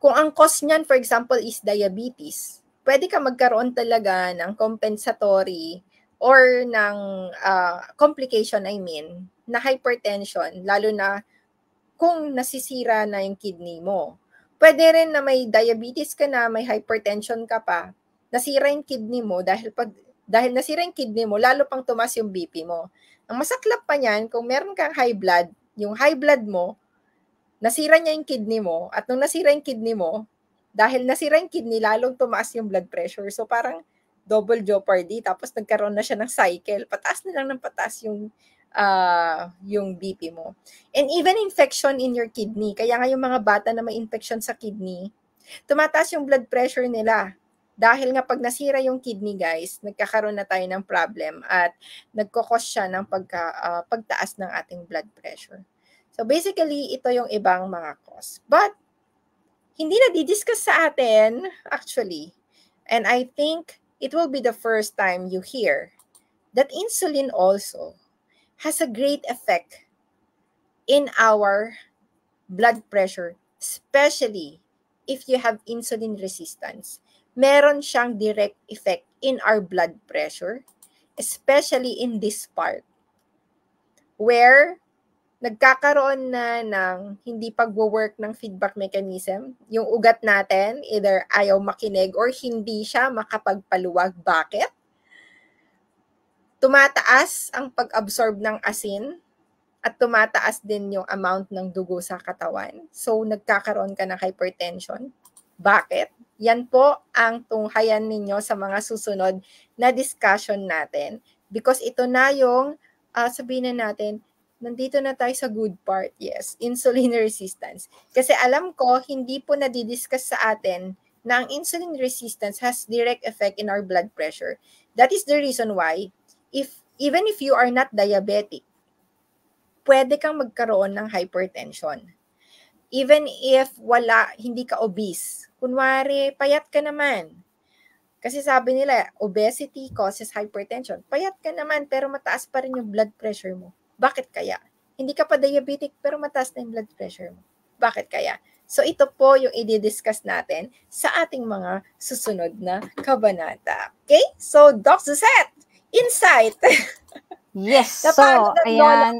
kung ang cause niyan, for example, is diabetes, pwede ka magkaroon talaga ng compensatory or ng complication, na hypertension, lalo na kung nasisira na yung kidney mo. Pwede rin na may diabetes ka na, may hypertension ka pa, nasira yung kidney mo, dahil nasira yung kidney mo, lalo pang tumas yung BP mo. Ang masaklap pa niyan, kung meron kang high blood, yung high blood mo, nasira niya yung kidney mo, at nung nasira yung kidney mo, dahil nasira yung kidney, lalong tumaas yung blood pressure. So parang double jeopardy, tapos nagkaroon na siya ng cycle, pataas na lang ng pataas yung BP mo. And even infection in your kidney, kaya nga yung mga bata na may infection sa kidney, tumataas yung blood pressure nila. Dahil nga pag nasira yung kidney, guys, nagkakaroon na tayo ng problem at nagkakos siya ng pagtaas ng ating blood pressure. So basically, ito yung ibang mga cause. But hindi na didiscuss sa atin, actually. And I think it will be the first time you hear that insulin also has a great effect in our blood pressure, especially if you have insulin resistance. Meron siyang direct effect in our blood pressure, especially in this part, where nagkakaroon na ng hindi pagwo-work ng feedback mechanism. Yung ugat natin, either ayaw makinig or hindi siya makapagpaluwag. Bakit? Tumataas ang pag-absorb ng asin at tumataas din yung amount ng dugo sa katawan. So, nagkakaroon ka ng hypertension. Bakit? Yan po ang tunghayan ninyo sa mga susunod na discussion natin. Because ito na yung, sabihin na natin, nandito na tayo sa good part, yes, insulin resistance. Kasi alam ko, hindi po nadidiscuss sa atin na ang insulin resistance has direct effect in our blood pressure. That is the reason why, even if you are not diabetic, pwede kang magkaroon ng hypertension. Even if hindi ka obese, kunwari, payat ka naman, Kasi sabi nila, obesity causes hypertension. Payat ka naman pero mataas pa rin yung blood pressure mo. Bakit kaya? Hindi ka pa diabetic pero mataas na yung blood pressure mo. Bakit kaya? So ito po yung i-discuss natin sa ating mga susunod na kabanata. Okay? So, Doc Suzette, insight! Yes. So, Napagod ang lola. ayan.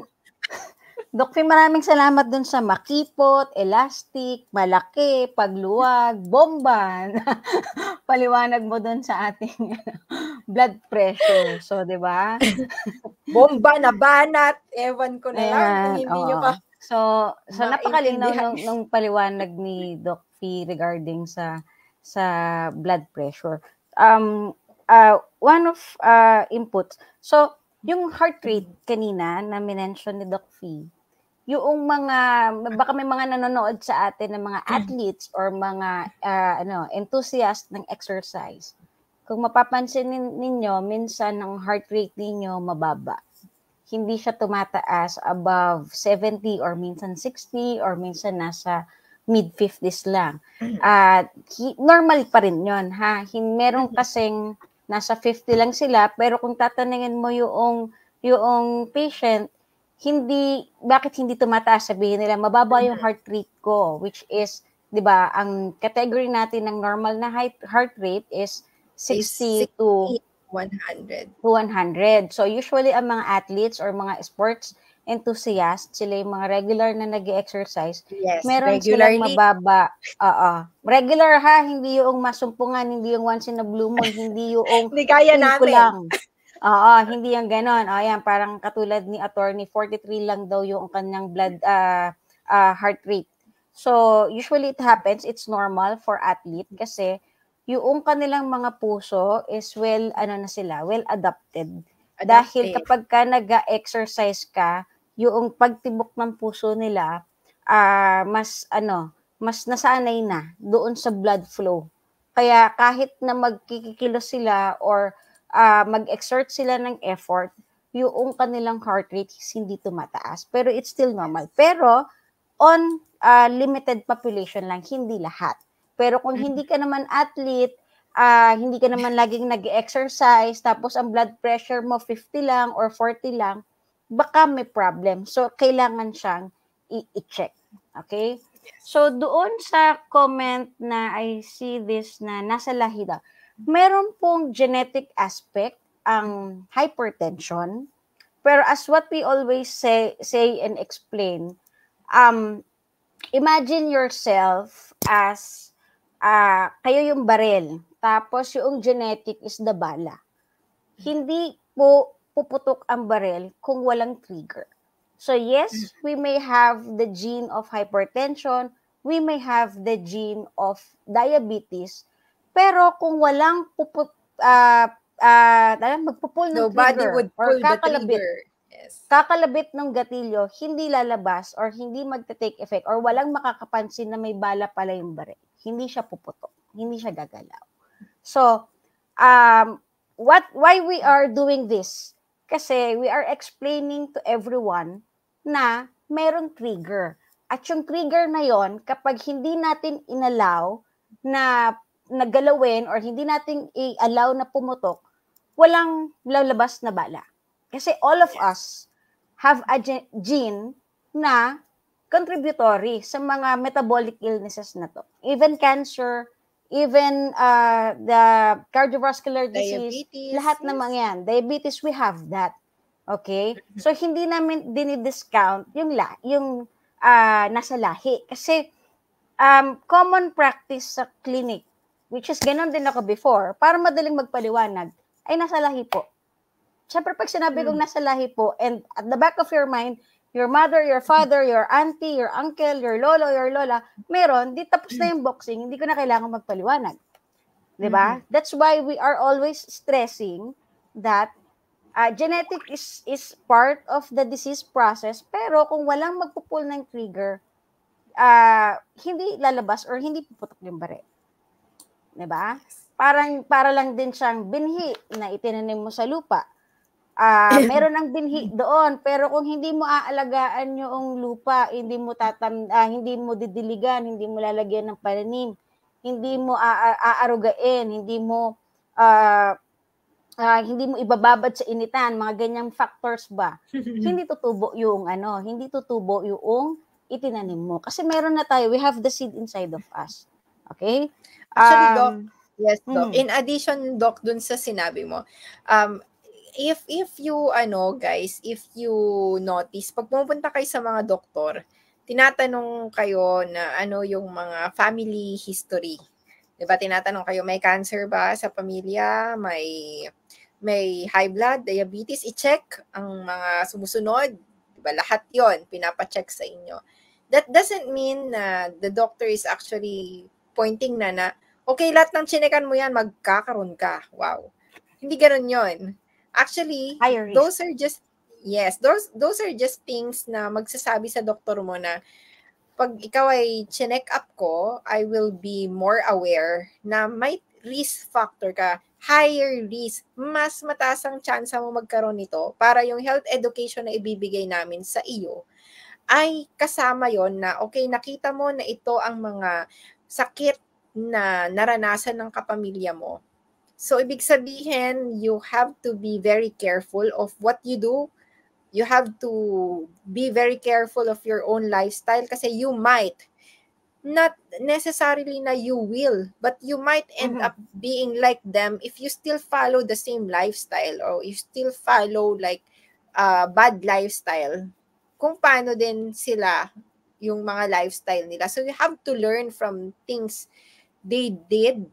Doc Fee, maraming salamat dun sa makipot, elastic, malaki, pagluwag, bomba. Paliwanag mo dun sa ating blood pressure. So, di ba? Bomba na banat. Ewan ko na lang kung Ayan, hindi nyo oo. ka So napakalinaw maintindihan. nung paliwanag ni Doc Fee regarding sa blood pressure. One of inputs. So, yung heart rate kanina na minention ni Doc Fee, yung mga baka may mga nanonood sa atin ng mga athletes or mga enthusiast ng exercise. Kung mapapansin ninyo, minsan ang heart rate ninyo mababa. Hindi siya tumataas above 70 or minsan 60 or minsan nasa mid-50s lang. At normal pa rin yun, ha? Meron kasing nasa 50 lang sila, pero kung tatanungin mo yung patient, bakit hindi tumataas? Sabihin nila, mababa yung heart rate ko, which is, di ba, ang category natin ng normal na heart rate is 60 to 100. 100. So, usually, ang mga athletes or mga sports enthusiasts, sila yung mga regular na nag-exercise, Yes, meron silang regularly. mababa. Regular ha, hindi yung masumpungan, hindi yung once in a blue moon, hindi yung Hindi kaya feel ko namin. lang. Hindi yung ganon. Ayan, parang katulad ni attorney, 43 lang daw yung kanyang heart rate. So, usually it happens, it's normal for athlete kasi yung kanilang mga puso is well adapted. Dahil kapag ka nag-exercise ka, yung pagtibok ng puso nila mas nasanay na doon sa blood flow. Kaya kahit na magkikilos sila or mag-exert sila ng effort, yung kanilang heart rate hindi tumataas. Pero it's still normal. Pero on limited population lang, hindi lahat. Pero kung hindi ka naman athlete, hindi ka naman laging nag-exercise, tapos ang blood pressure mo 50 lang or 40 lang, baka may problem. So, kailangan siyang i-check. Okay? So, doon sa comment na I see this na nasa lahi daw, meron pong genetic aspect ang hypertension. Pero as what we always say and explain, imagine yourself as kayo yung barel, tapos yung genetic is the bala. Hindi po puputok ang barel kung walang trigger. So yes, we may have the gene of hypertension, we may have the gene of diabetes, pero kung walang magpupul ng Nobody trigger would or pull the trigger. Yes. kakalabit ng gatilyo, hindi lalabas or hindi magte-take effect or walang makakapansin na may bala pala yung baril. Hindi siya puputok. Hindi siya gagalaw. So, why we are doing this? Kasi we are explaining to everyone na merong trigger. At yung trigger na yon, kapag hindi natin inallow na nagalawin or hindi natin i-allow na pumutok, walang lalabas na bala. Kasi all of us have a gene na contributory sa mga metabolic illnesses na to. Even cancer, even the cardiovascular disease, Diabetes. lahat ng mga yan. Diabetes, we have that. Okay? So, hindi namin dinidiscount yung nasa lahi. Kasi, common practice sa clinic, which is ganun din ako before, para madaling magpaliwanag, ay nasa lahi po. Siyempre, pag sinabi kong nasa lahi po, and at the back of your mind, your mother, your father, your auntie, your uncle, your lolo, your lola, meron, di tapos na yung boxing, hindi ko na kailangan magpaliwanag. Diba? That's why we are always stressing that genetic is part of the disease process, pero kung walang magpupul ng trigger, hindi lalabas or hindi puputok yung bare. Diba? Para lang din siyang binhi na itinanim mo sa lupa. Meron ng binhi doon, pero kung hindi mo aalagaan yung lupa, hindi mo didiligan, hindi mo lalagyan ng pananim, hindi mo aarugain, hindi mo hindi mo ibababad sa initan, mga ganyang factors ba, hindi tutubo yung hindi tutubo yung itinanim mo. Kasi meron na tayo, we have the seed inside of us. Okay? Actually, Doc, yes, Doc. Mhm. In addition, Doc, dun sa sinabi mo, if you, guys, if you notice, pag pumupunta kayo sa mga doktor, tinatanong kayo na ano yung mga family history. 'Di ba? Tinatanong kayo, may cancer ba sa pamilya? May high blood, diabetes, i-check ang mga sumusunod. 'Di ba? Lahat 'yon pinapa-check sa inyo. That doesn't mean na the doctor is actually pointing na okay, lahat ng chinekan mo yan, magkakaroon ka. Wow. Hindi ganoon 'yon. Actually, Higher risk. those are just those are just things na magsasabi sa doktor mo na pag ikaw ay chinek up ko, I will be more aware na may risk factor ka, higher risk, mas mataas ang chance mo magkaroon nito para yung health education na ibibigay namin sa iyo ay kasama yon na okay, nakita mo na ito ang mga sakit na naranasan ng kapamilya mo. So, ibig sabihin, you have to be very careful of what you do. You have to be very careful of your own lifestyle kasi you might, not necessarily na you will, but you might end up being like them if you still follow the same lifestyle or you still follow like bad lifestyle. Kung paano din sila yung mga lifestyle nila. So you have to learn from things they did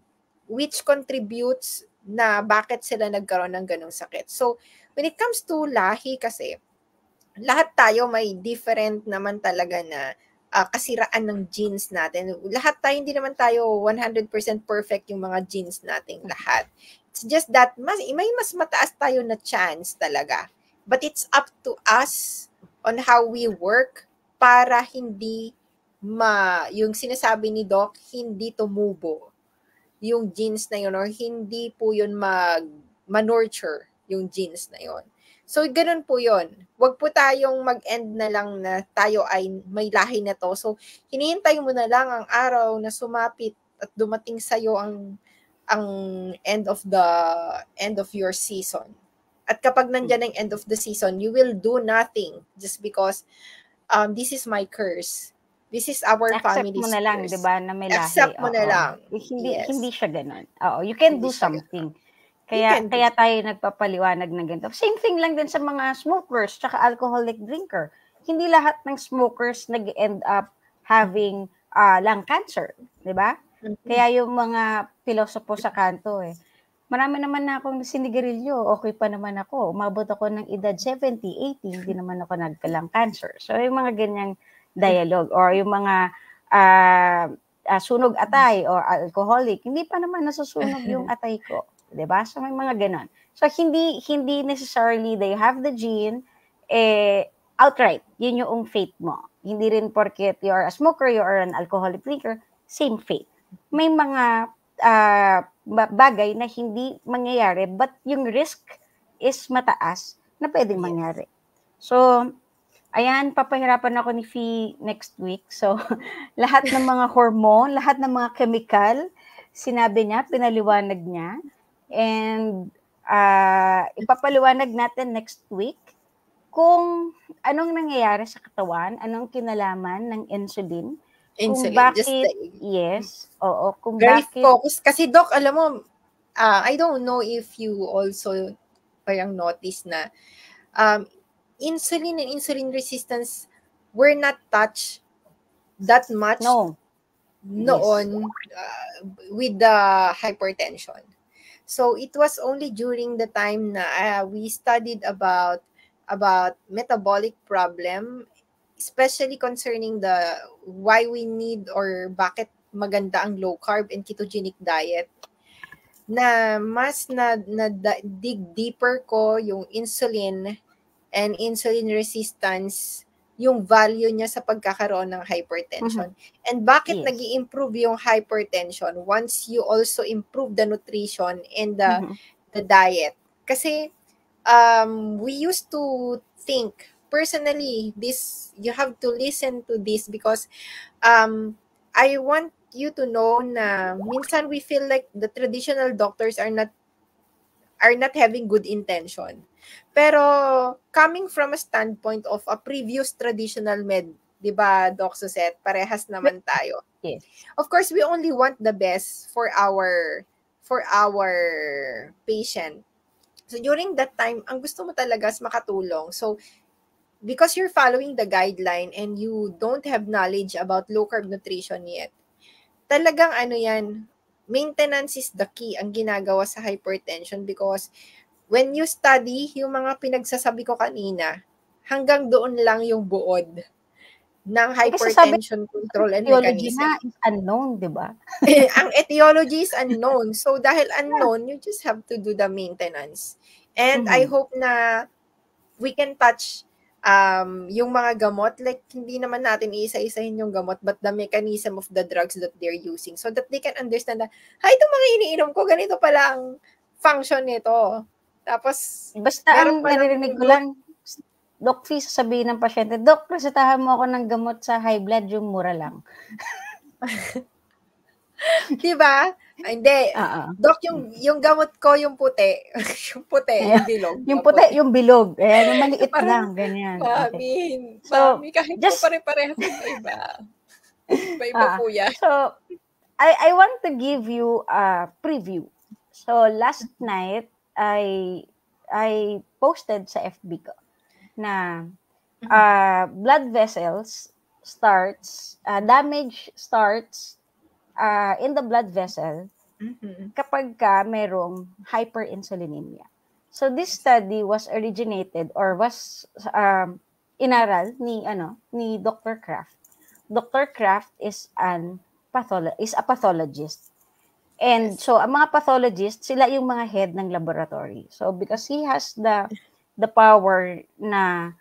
which contributes na bakit sila nagkaroon ng ganong sakit. So when it comes to lahi kasi, lahat tayo may different naman talaga na kasiraan ng genes natin. Lahat tayo, hindi naman tayo 100% perfect yung mga genes natin lahat. It's just that may mas mataas tayo na chance talaga. But it's up to us on how we work para hindi yung sinasabi ni Doc, hindi tumubo yung genes na yun or hindi po yun ma-nurture yung genes na yun. So, ganun po yun. Huwag po tayong mag-end na lang na tayo ay may lahi na to. So, hinihintay mo na lang ang araw na sumapit at dumating sa'yo ang end of your season. At kapag nandyan ang end of the season, you will do nothing just because this is my curse. This is our family's Accept mo na lang, curse. 'di ba, na may lahi. Accept mo na lang. Hindi siya ganoon. Oo, you can do something. Kaya tayo nagpapaliwanag ng ganito. Same thing lang din sa mga smokers tsaka alcoholic drinker. Hindi lahat ng smokers nag-end up having lung cancer, 'di ba? Kaya yung mga pilosopo sa kanto marami naman na akong sinigarilyo, okay pa naman ako. Umabot ako ng edad 70, 80, hindi naman ako nagka-lung cancer. So yung mga ganyang dialogue or yung mga sunog atay or alcoholic, hindi pa naman nasusunog yung atay ko. 'Di ba? So may mga ganon. So hindi necessarily they have the gene outright. Yun yung fate mo. Hindi rin porket you are a smoker, you are an alcoholic drinker, same fate. May mga bagay na hindi mangyayari but yung risk is mataas na pwedeng mangyari. So ayan, papahirapan ako ni Fee next week. So lahat ng mga hormone, lahat ng mga chemical, sinabi niya, pinaliwanag niya. And ipapaliwanag natin next week kung anong nangyayari sa katawan, anong kinalaman ng insulin, kung bakit, kung very bakit. focused. Kasi Doc, alam mo, I don't know if you also parang notice na insulin and insulin resistance were not touched that much noon with the hypertension. So it was only during the time na we studied about metabolic problem, especially concerning the why we need or bakit maganda ang low carb and ketogenic diet, na mas dig deeper ko yung insulin and insulin resistance, yung value niya sa pagkakaroon ng hypertension. And bakit nag-i-improve yung hypertension once you also improve the nutrition and the diet. Kasi we used to think, personally, this, you have to listen to this because I want you to know na minsan we feel like the traditional doctors are not are not having good intention. Pero coming from a standpoint of a previous traditional med, 'di ba, Doc Suzette, parehas naman tayo. Yes. Of course, we only want the best for our patient. So during that time, ang gusto mo talaga is makatulong. So because you're following the guideline and you don't have knowledge about low carb nutrition yet, talagang ano yan, maintenance is the key ang ginagawa sa hypertension because when you study yung mga pinagsasabi ko kanina, hanggang doon lang yung buod ng Kasi sabi, hypertension control and etiology mechanism. na is unknown, di ba? Ang etiology is unknown. So dahil unknown, you just have to do the maintenance. And I hope na we can touch yung mga gamot, like hindi naman natin iisa-isahin yung gamot, but the mechanism of the drugs that they're using so that they can understand na, itong mga iniinom ko, ganito pala ang function nito. Tapos, basta ang naririnig ko lang, Doc Fee, sasabihin ng pasyente, Doc, resetahan mo ako ng gamot sa high blood, yung mura lang. Diba? Hindi. Doc, yung gamot ko, yung puti. Yung puti, yung bilog. Yung puti, yung bilog. Ayan, yung maliit lang, ganyan. Mami, so, kahit just, po pare-parehas iba. Iba po yan. So, I want to give you a preview. So, last night, I posted sa FB ko na blood vessels damage starts in the blood vessel kapag ka merong hyperinsulinemia. So this study was originated or was inaral ni Dr. Kraft. Dr. Kraft is a pathologist. And so ang mga pathologists, sila yung mga head ng laboratory. So because he has the power na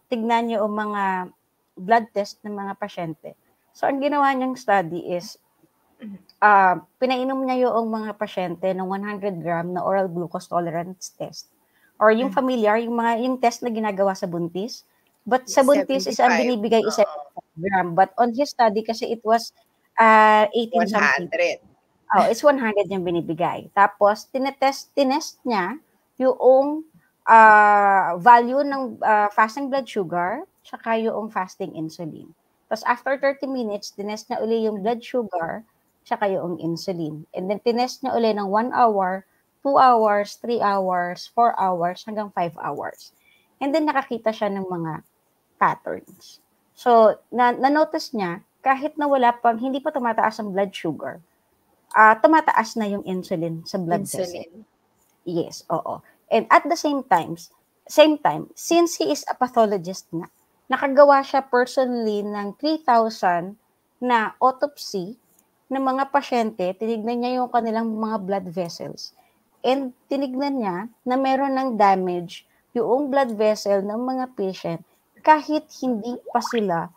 tignan yung mga blood test ng mga pasyente. So, ang ginawa niyang study is, pinainom niya yung mga pasyente ng 100 gram na oral glucose tolerance test. Or yung familiar, yung test na ginagawa sa buntis. But sa buntis, is ang binibigay is 75 gram. But on his study, kasi it was 18 something. 100. It's 100 yung binibigay. Tapos, tinest niya yung value ng fasting blood sugar tsaka yung fasting insulin. Tapos after 30 minutes, tinest niya uli yung blood sugar tsaka yung insulin. And then tinest niya uli ng 1 hour, 2 hours, 3 hours, 4 hours, hanggang 5 hours. And then nakakita siya ng mga patterns. So, na-notice niya, kahit na hindi pa tumataas ang blood sugar, tumataas na yung insulin sa blood vessel. Yes, oo. And at the same time, since he is a pathologist na, nakagawa siya personally ng 3,000 na autopsy ng mga pasyente, tinignan niya yung kanilang mga blood vessels. And tinignan niya na meron ng damage yung blood vessel ng mga patient kahit hindi pa sila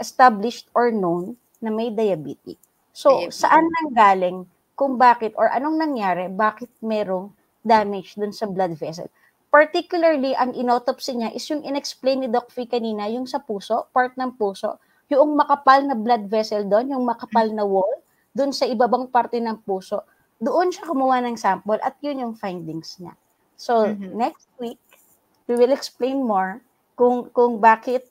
established or known na may diabetes. So, saan nanggaling kung bakit or anong nangyari, bakit merong damage dun sa blood vessel. Particularly, ang inautopsy niya is yung inexplain ni Doc Fee kanina, yung sa puso, part ng puso, yung makapal na blood vessel doon, yung makapal na wall, doon sa ibabang parte ng puso. Doon siya kumuha ng sample at yun yung findings niya. So, next week, we will explain more kung bakit,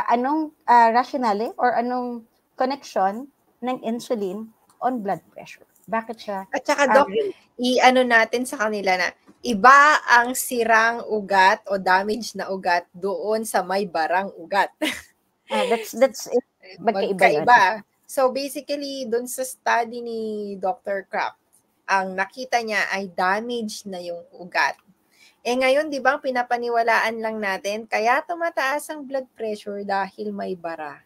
anong rationale or anong connection ng insulin on blood pressure. Bakit siya? At saka, Doc, i-ano natin sa kanila na iba ang sirang ugat o damage na ugat doon sa may barang ugat. That's magkaiba. So basically, doon sa study ni Dr. Kraft, ang nakita niya ay damage na yung ugat. Ngayon, di ba, pinapaniwalaan lang natin, kaya tumataas ang blood pressure dahil may bara.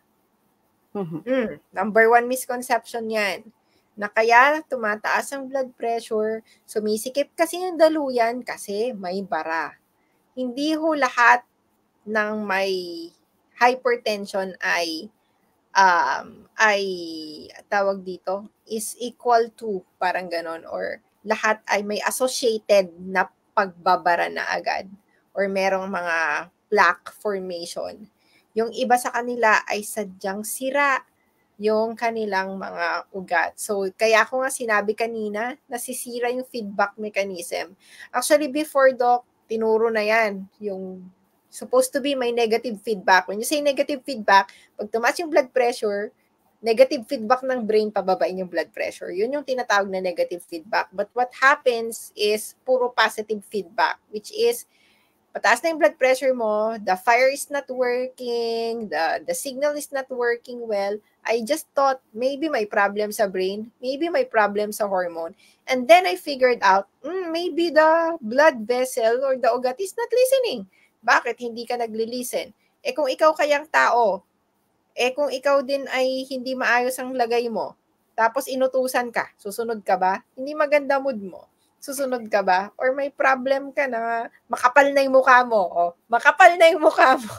Number 1 misconception yan. Na kaya tumataas ang blood pressure, sumisikip kasi yung daluyan kasi may bara. Hindi ho lahat ng may hypertension ay tawag dito, is equal to, parang ganon, or lahat ay may associated na pagbabara na agad or merong mga plaque formation. Yung iba sa kanila ay sadyang sira yung kanilang mga ugat. So, kaya ako nga sinabi kanina, nasisira yung feedback mechanism. Actually, before, Doc, tinuro na yan. Yung supposed to be may negative feedback. When you say negative feedback, pag tumaas yung blood pressure, negative feedback ng brain, pababain yung blood pressure. Yun yung tinatawag na negative feedback. But what happens is puro positive feedback, which is pataas na yung blood pressure mo, the fire is not working, the signal is not working well. I just thought maybe may problem sa brain, maybe may problem sa hormone. And then I figured out, maybe the blood vessel or the ugat is not listening. Bakit hindi ka nagli-listen? Kung ikaw kayang tao, kung ikaw din ay hindi maayos ang lagay mo, tapos inutusan ka, susunod ka ba? Hindi maganda mood mo. Susunod ka ba? Or may problem ka na makapal na yung mukha mo. O, makapal na yung mukha mo.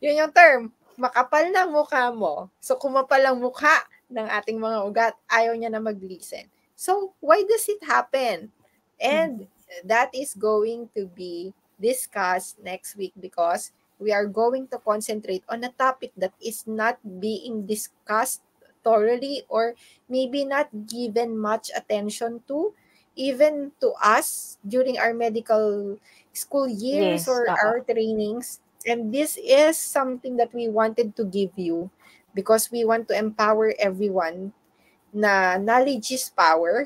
Yun yung term. Makapal na ang mukha mo. So, kumapal ang mukha ng ating mga ugat. Ayaw niya na mag-listen. So, why does it happen? And that is going to be discussed next week because we are going to concentrate on a topic that is not being discussed thoroughly or maybe not given much attention to even to us during our medical school years Yes, or our trainings. And this is something that we wanted to give you because we want to empower everyone na knowledge is power.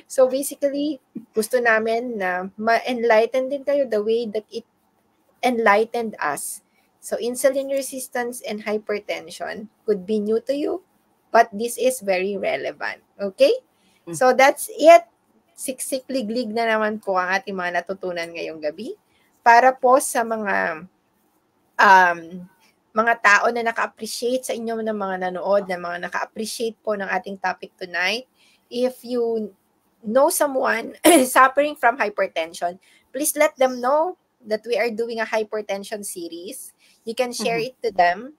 So basically, gusto namin na ma-enlighten din kayo the way that it enlightened us. So insulin resistance and hypertension could be new to you, but this is very relevant. Okay? So that's it. Siksik-liglig na naman po ang ating mga natutunan ngayong gabi. Para po sa mga tao na naka-appreciate sa inyo ng mga nanood, na mga naka-appreciate po ng ating topic tonight, if you know someone suffering from hypertension, please let them know that we are doing a hypertension series. You can share it to them,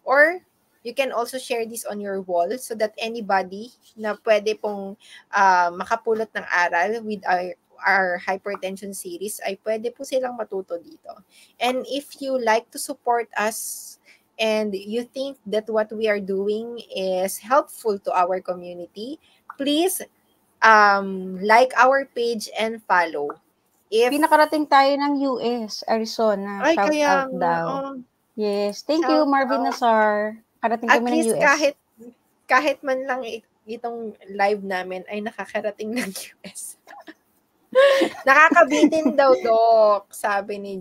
or you can also share this on your wall so that anybody na pwede pong makapulot ng aral with our hypertension series ay pwede po silang matuto dito. And if you like to support us and you think that what we are doing is helpful to our community, please like our page and follow. Pinakarating tayo ng US, Arizona. Ay, Shout kaya out daw. Yes. Thank you, Shout Marvin out. Nazar. Karating At kami ng least US. kahit man lang itong live namin ay nakakarating ng US. Nakakabitin daw, Doc, sabi ni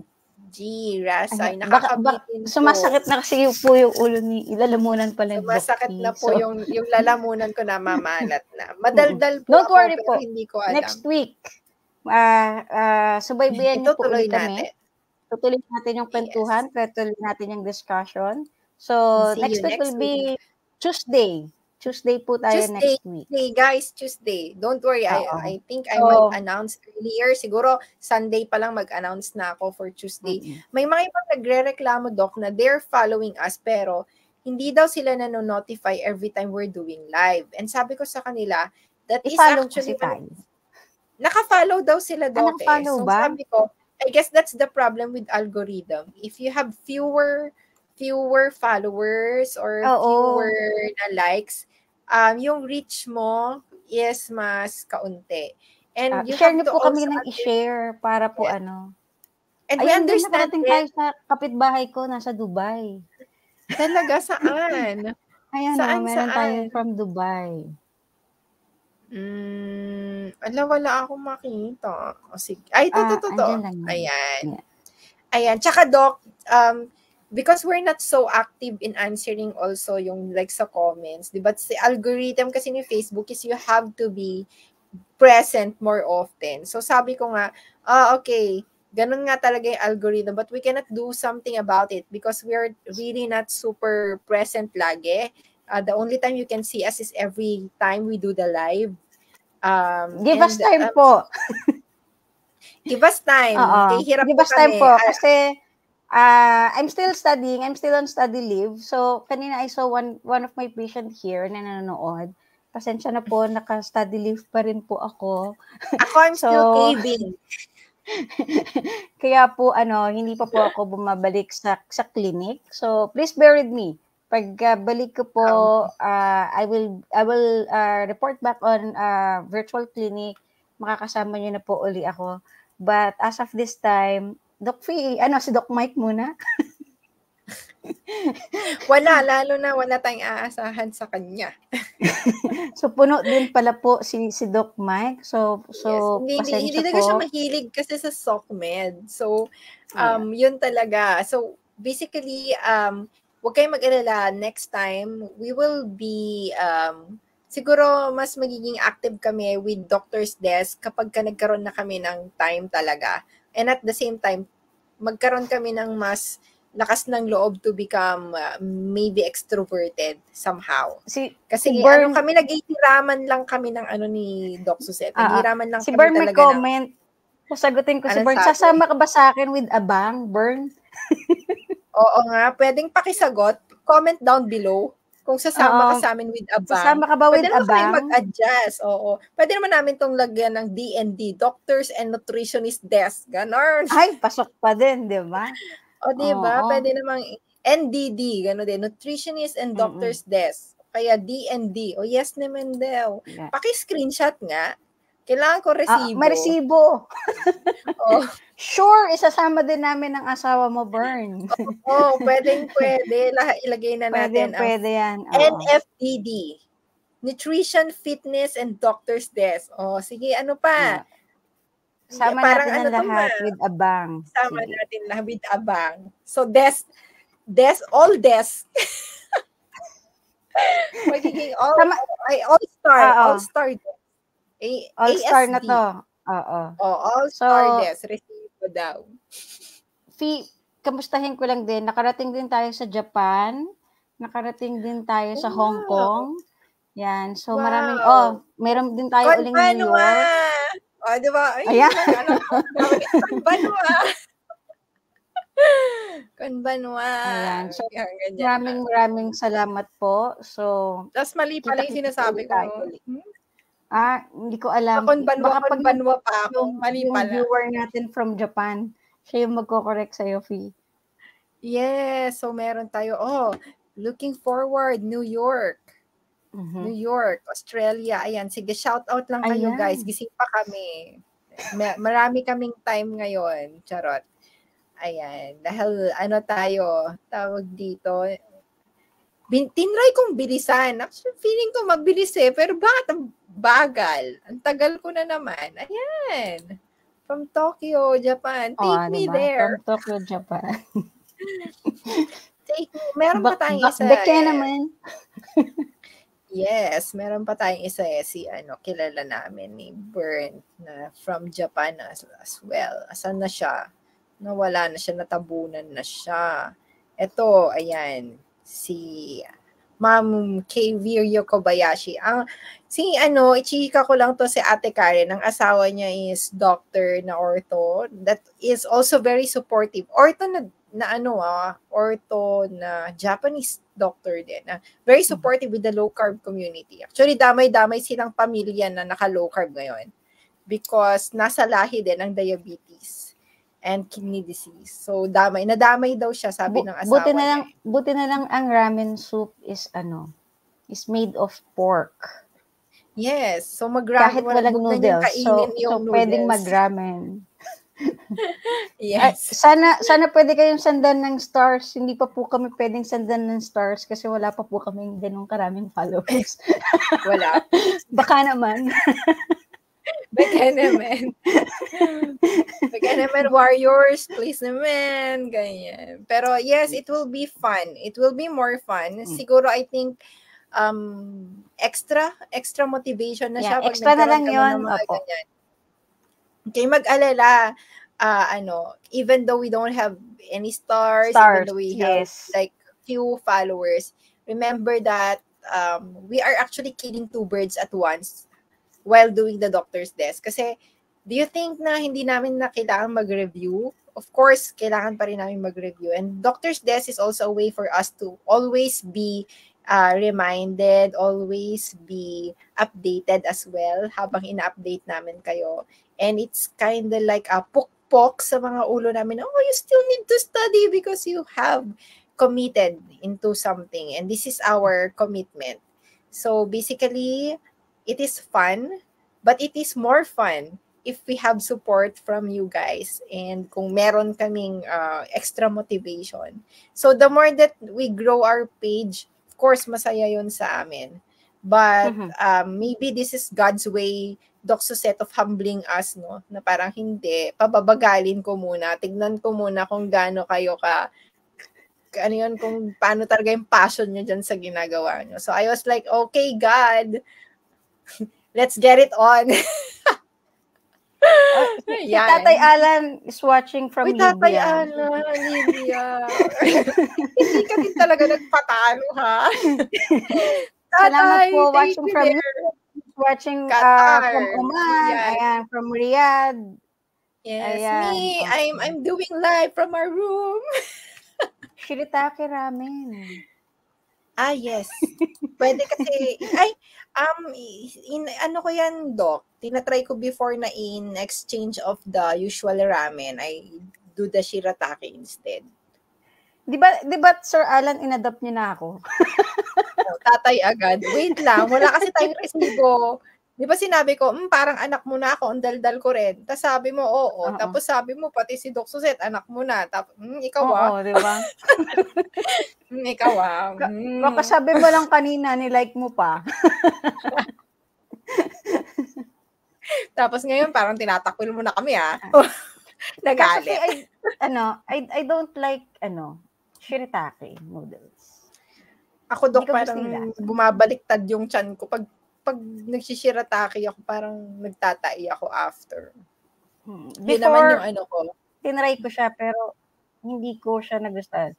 G. Ras, ay nakakabitin po. Sumasakit na kasi po yung ulo ni ilalamunan pala ni Doc. Sumasakit na po yung lalamunan ko na mamalat na. Madaldal po Don't ako, worry pero po. hindi ko alam. Next week, subaybayan niyo po ulit kami. Tutuloy natin yung kwentuhan, tutuloy natin yung discussion. So, next week will be Tuesday. Tuesday po tayo next week. Tuesday, guys, Tuesday. Don't worry, I think I might announce earlier. Siguro, Sunday pa lang mag-announce na ako for Tuesday. May mga ibang nagre-reklamo, Doc, na they're following us, pero hindi daw sila nano-notify every time we're doing live. And sabi ko sa kanila, that is actually... Naka-follow daw sila, Doc. So, sabi ko, I guess that's the problem with algorithm. If you have fewer followers or fewer na likes, yung reach mo is mas kaunti. And you share have niyo to po kami ng i-share para po ano. And we understand din tayo sa kapitbahay ko, nasa Dubai. Talaga, saan? Ayan meron tayo from Dubai. Wala akong makita. O, sige. Ay, ito. Ayan. Ayan. Tsaka, Doc, because we're not so active in answering also yung like sa comments, diba? The algorithm kasi ni Facebook is you have to be present more often. So, sabi ko nga, okay, ganun nga talaga yung algorithm, but we cannot do something about it because we're really not super present lagi. The only time you can see us is every time we do the live. Give us time po. Give us time. Give us time po. Kasi I'm still studying. I'm still on study leave. So, kanina I saw one of my patient here na nanonood. Pasensya na po, naka-study leave pa rin po ako. I'm still caving. Kaya po, hindi pa po ako bumabalik sa clinic. So, please bear with me. Pagkabalik ko po, I will report back on virtual clinic. Makakasama niyo na po uli ako. But as of this time, Doc Fee, si Doc Mike muna. Lalo na wala tayong aasahan sa kanya. So, puno din pala po si Doc Mike. So Yes. Hindi pasensya talaga siya po. mahilig kasi sa SOCMED. So, yun talaga. So, basically, huwag kayong mag-alala. Next time, we will be, siguro mas magiging active kami with Doctor's Desk kapag nagkaroon na kami ng time talaga. And at the same time, magkaroon kami ng mas lakas ng loob to become maybe extroverted somehow. Kasi Bern, kami naghihiraman lang kami ng ni Doc Suzette. Naghihiraman lang si kami Bern may talaga comment. Sagutin ko si Anong Bern. sabi? Sasama ka ba sa akin with Abang, Bern? Oo nga, pwedeng pakisagot. Comment down below kung sasama ka sa amin with Abang. Sasama ka ba with Pwede naman kayo Abang? mag-adjust. Oo. Pwede naman namin tong lagyan ng D&D, Doctors and Nutritionist Desk. Ganon. Ay, pasok pa din, di ba? O, diba? Pwede namang NDD, gano'n din. Nutritionist and Doctor's Desk. Kaya D&D. O, yes naman daw. Yeah. Paki-screenshot nga. Kailangan ko resibo. May resibo. Oh. Sure, isasama din namin ang asawa mo, Bern. Pwede. Ilagay na natin Pwede yan. NFDD. Nutrition, Fitness, and Doctor's Desk. O, sige, ano pa? Sama natin ang lahat with Abang. Sama natin lahat with Abang. So, all desk. Magiging all-star. All-star desk. All-star na to. Oo. All-star desk. Resibo daw. Fee, kamustahin ko lang din. Nakarating din tayo sa Japan. Nakarating din tayo sa Hong Kong. Yan. So, maraming, meron din tayo uling New York. Diba? Ayan. Konbanwa. Ayan. So, maraming salamat po. So, tapos mali pala yung sinasabi ko. Hindi ko alam. Konbanwa pa ako. Mali pala. Yung viewer natin from Japan, siya yung magko-correct sa'yo, Fee. Yes. So, meron tayo. Looking forward, New York. New York, Australia. Ayan, sige, shout out lang kayo guys. Gising pa kami. Marami kaming time ngayon. Charot. Ayan, dahil tawag dito, tinry kong bilisan. Actually, feeling ko mabilis pero bakit ang bagal? Ang tagal ko na naman. Ayan. From Tokyo, Japan. Take me there. From Tokyo, Japan. Meron pa tayong isa. naman. Yes, meron pa tayong isa si kilala namin ni Bern na from Japan as well. Asan na siya? Nawala na siya, natabunan na siya. Ito, ayan, si Ma'am K. Viryo Kobayashi. Ichika ko lang to si Ate Karen. Ang asawa niya is doctor na ortho that is also very supportive. Ortho ortho na Japanese doctor din. Very supportive with the low carb community. Actually, damay-damay silang pamilya na naka-low carb ngayon because nasa lahi din ang diabetes and kidney disease. So, nadamay daw siya, sabi ng asawa niya. Buti na lang ang ramen soup is made of pork. Yes. So, kahit walang noodles. So pwedeng mag-ramen. Yes. Sana pwede kayong sandan ng stars. Hindi pa po kami pwedeng sandan ng stars kasi wala pa po kaming ganung karaming followers. Wala. Baka naman. Baka naman, warriors, please naman, ganyan. Pero yes, it will be fun. It will be more fun. Siguro, I think, extra motivation na siya. Pag extra na lang yun. Okay, mag-alala, even though we don't have any stars, even though we have like few followers, remember that we are actually killing two birds at once while doing the doctor's desk. Kasi, do you think na hindi namin kailangan mag-review? Of course, kailangan pa rin namin mag-review. And doctor's desk is also a way for us to always be reminded, always be updated as well habang ina-update namin kayo. And it's kind of like a pukpok sa mga ulo namin. Oh, you still need to study because you have committed into something, and this is our commitment. So basically, it is fun, but it is more fun if we have support from you guys and kung meron kaming extra motivation. So the more that we grow our page, of course, masaya yun sa amin. But maybe this is God's way, Dokso set of humbling us, no? Na parang hindi, pababagalin ko muna, tignan ko muna kung gaano kayo ano yun, kung paano talaga yung passion nyo dyan sa ginagawa nyo. So I was like, okay, God, let's get it on. Si Tatay Alan is watching from Libya. Tatay Alan, Libya. Hindi ka din talaga nagpatalo, ha? Salamat po watching from Libya. Watching from Oman, ayan, from Riyadh. Yes, ayan. Me, okay. I'm doing live from our room. Shirataki ramen. Yes. Pwede kasi, ano ko yan, Doc? Tinatry ko before na in exchange of the usual ramen, I do the shirataki instead. Di ba Sir Alan, inadopt niyo na ako? Tatay agad. Wait lang, wala kasi tayong resibo. Di ba sinabi ko, parang anak mo na ako, ang dal-dal ko rin. Tapos sabi mo, oo. Tapos sabi mo, pati si Doc Suset, anak mo na. Tapos, ikaw Oo, di ba? Ikaw Baka sabi mo lang kanina, nilike mo pa. Tapos ngayon, parang tinatakwil mo na kami, Nagalit. Kasi, I don't like, shirataki noodles. Ako, Doc, parang bumabaliktad yung tiyan ko. Pag nagsishirataki ako, parang nagtatai ako after. Yun naman yung ano ko. Tinry ko siya, pero hindi ko siya nagustuhan.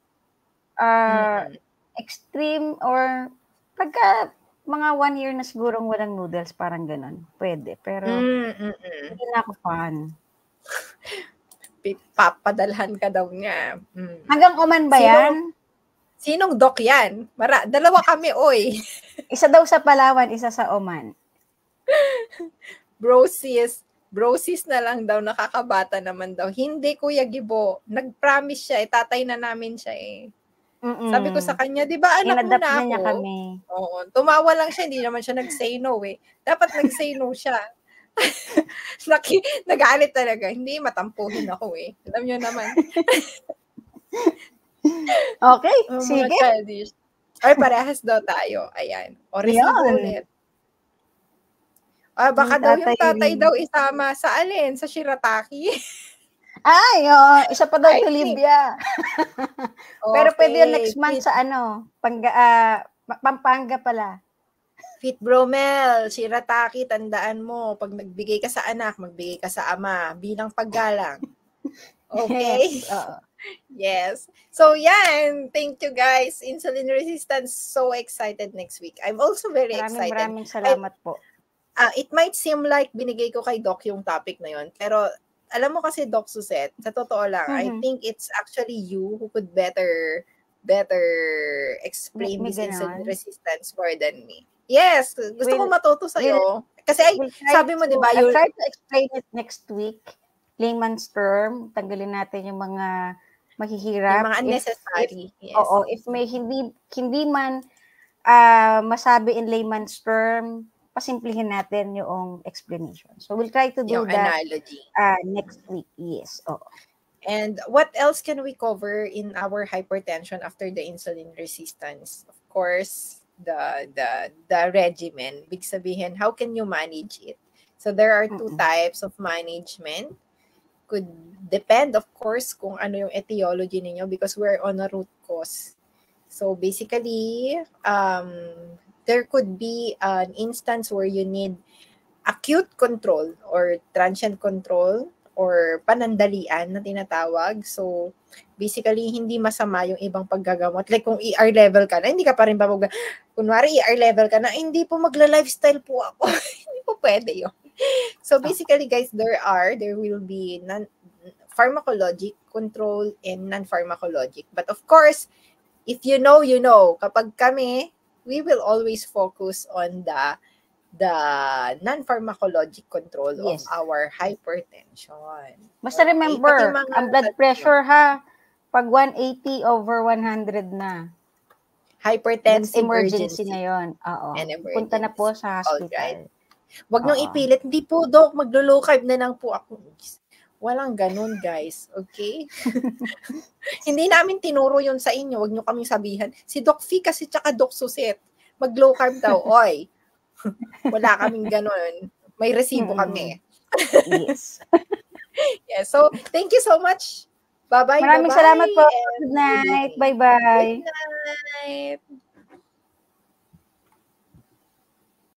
Extreme or pagka mga 1 year na sigurong walang noodles, parang ganun. Pwede. Pero hindi na ako fan. Papadalhan ka daw niya. Hanggang Oman ba yan? Sinong Doc yan? Dalawa kami, oy. Isa daw sa Palawan, isa sa Oman. Brosis na lang daw, nakakabata naman daw. Hindi, Kuya Gibo. Nag-promise siya, tatay na namin siya Sabi ko sa kanya, di ba anak mo na ako? Niya kami. Oo, tumawa lang siya, hindi naman siya nag-say no Dapat nag-say no siya. Nagalit talaga. Hindi, matampuhin ako Alam niyo naman. Okay, sige. Ay, parehas daw tayo. Ayan. O, resibo ulit. Baka daw yung tatay daw isama sa alin? Sa shirataki? Ay, isa pa daw sa Libya. Pero pwede yun next month sa Pampanga pala. Fit Bromel, shirataki, tandaan mo, pag nagbigay ka sa anak, magbigay ka sa ama, bilang paggalang. Okay? Yes. So, yan. Thank you, guys. Insulin resistance. So excited next week. I'm also very excited. Maraming salamat po. It might seem like binigay ko kay Doc yung topic na yun. Pero, alam mo kasi, Doc Suset, sa totoo lang, I think it's actually you who could better explain this insulin resistance more than me. Yes. Gusto ko matuto sa'yo. Kasi sabi mo, di ba? I'll try to explain it next week. Layman's term. Tanggalin natin yung mga mahihirap. Yung mga unnecessary. Yes. Oo. If may hindi man masabi in layman's term, pasimplihin natin yung explanation. So we'll try to do yung that analogy. Next week. Yes. Oo. And what else can we cover in our hypertension after the insulin resistance? Of course, the regimen. Big sabihin, how can you manage it? So there are two types of management. Could depend, of course, kung ano yung etiology ninyo because we're on a root cause. So basically, there could be an instance where you need acute control or transient control or panandalian na tinatawag. So basically, hindi masama yung ibang paggagamot. Like kung ER level ka na, hindi ka pa rin kunwari ER level ka na, hindi po magla-lifestyle po ako. Hindi po pwede yun. So basically, guys, there will be pharmacologic control and non-pharmacologic. But of course, if you know, you know. Kapag kami, we will always focus on the non-pharmacologic control of our hypertension. Basta remember, ang blood pressure ha, Pag 180 over 100 na, that's Hypertensive emergency urgency na yon. Oo. and Punta na po emergency. sa Alright. hospital. Wag niyong Oo. ipilit, "Hindi po Doc, maglo-low carb na lang po ako." Walang gano'n guys, okay? Hindi namin tinuro 'yun sa inyo, wag niyo kaming sabihan, "Si Doc Fee kasi tsaka Doc Suset, mag-low carb daw." Oy, wala kaming gano'n. May resibo kami. Yes. Yes, so thank you so much. Bye-bye, Maraming salamat bye-bye, po. and Good good night. evening. Bye-bye. Good night.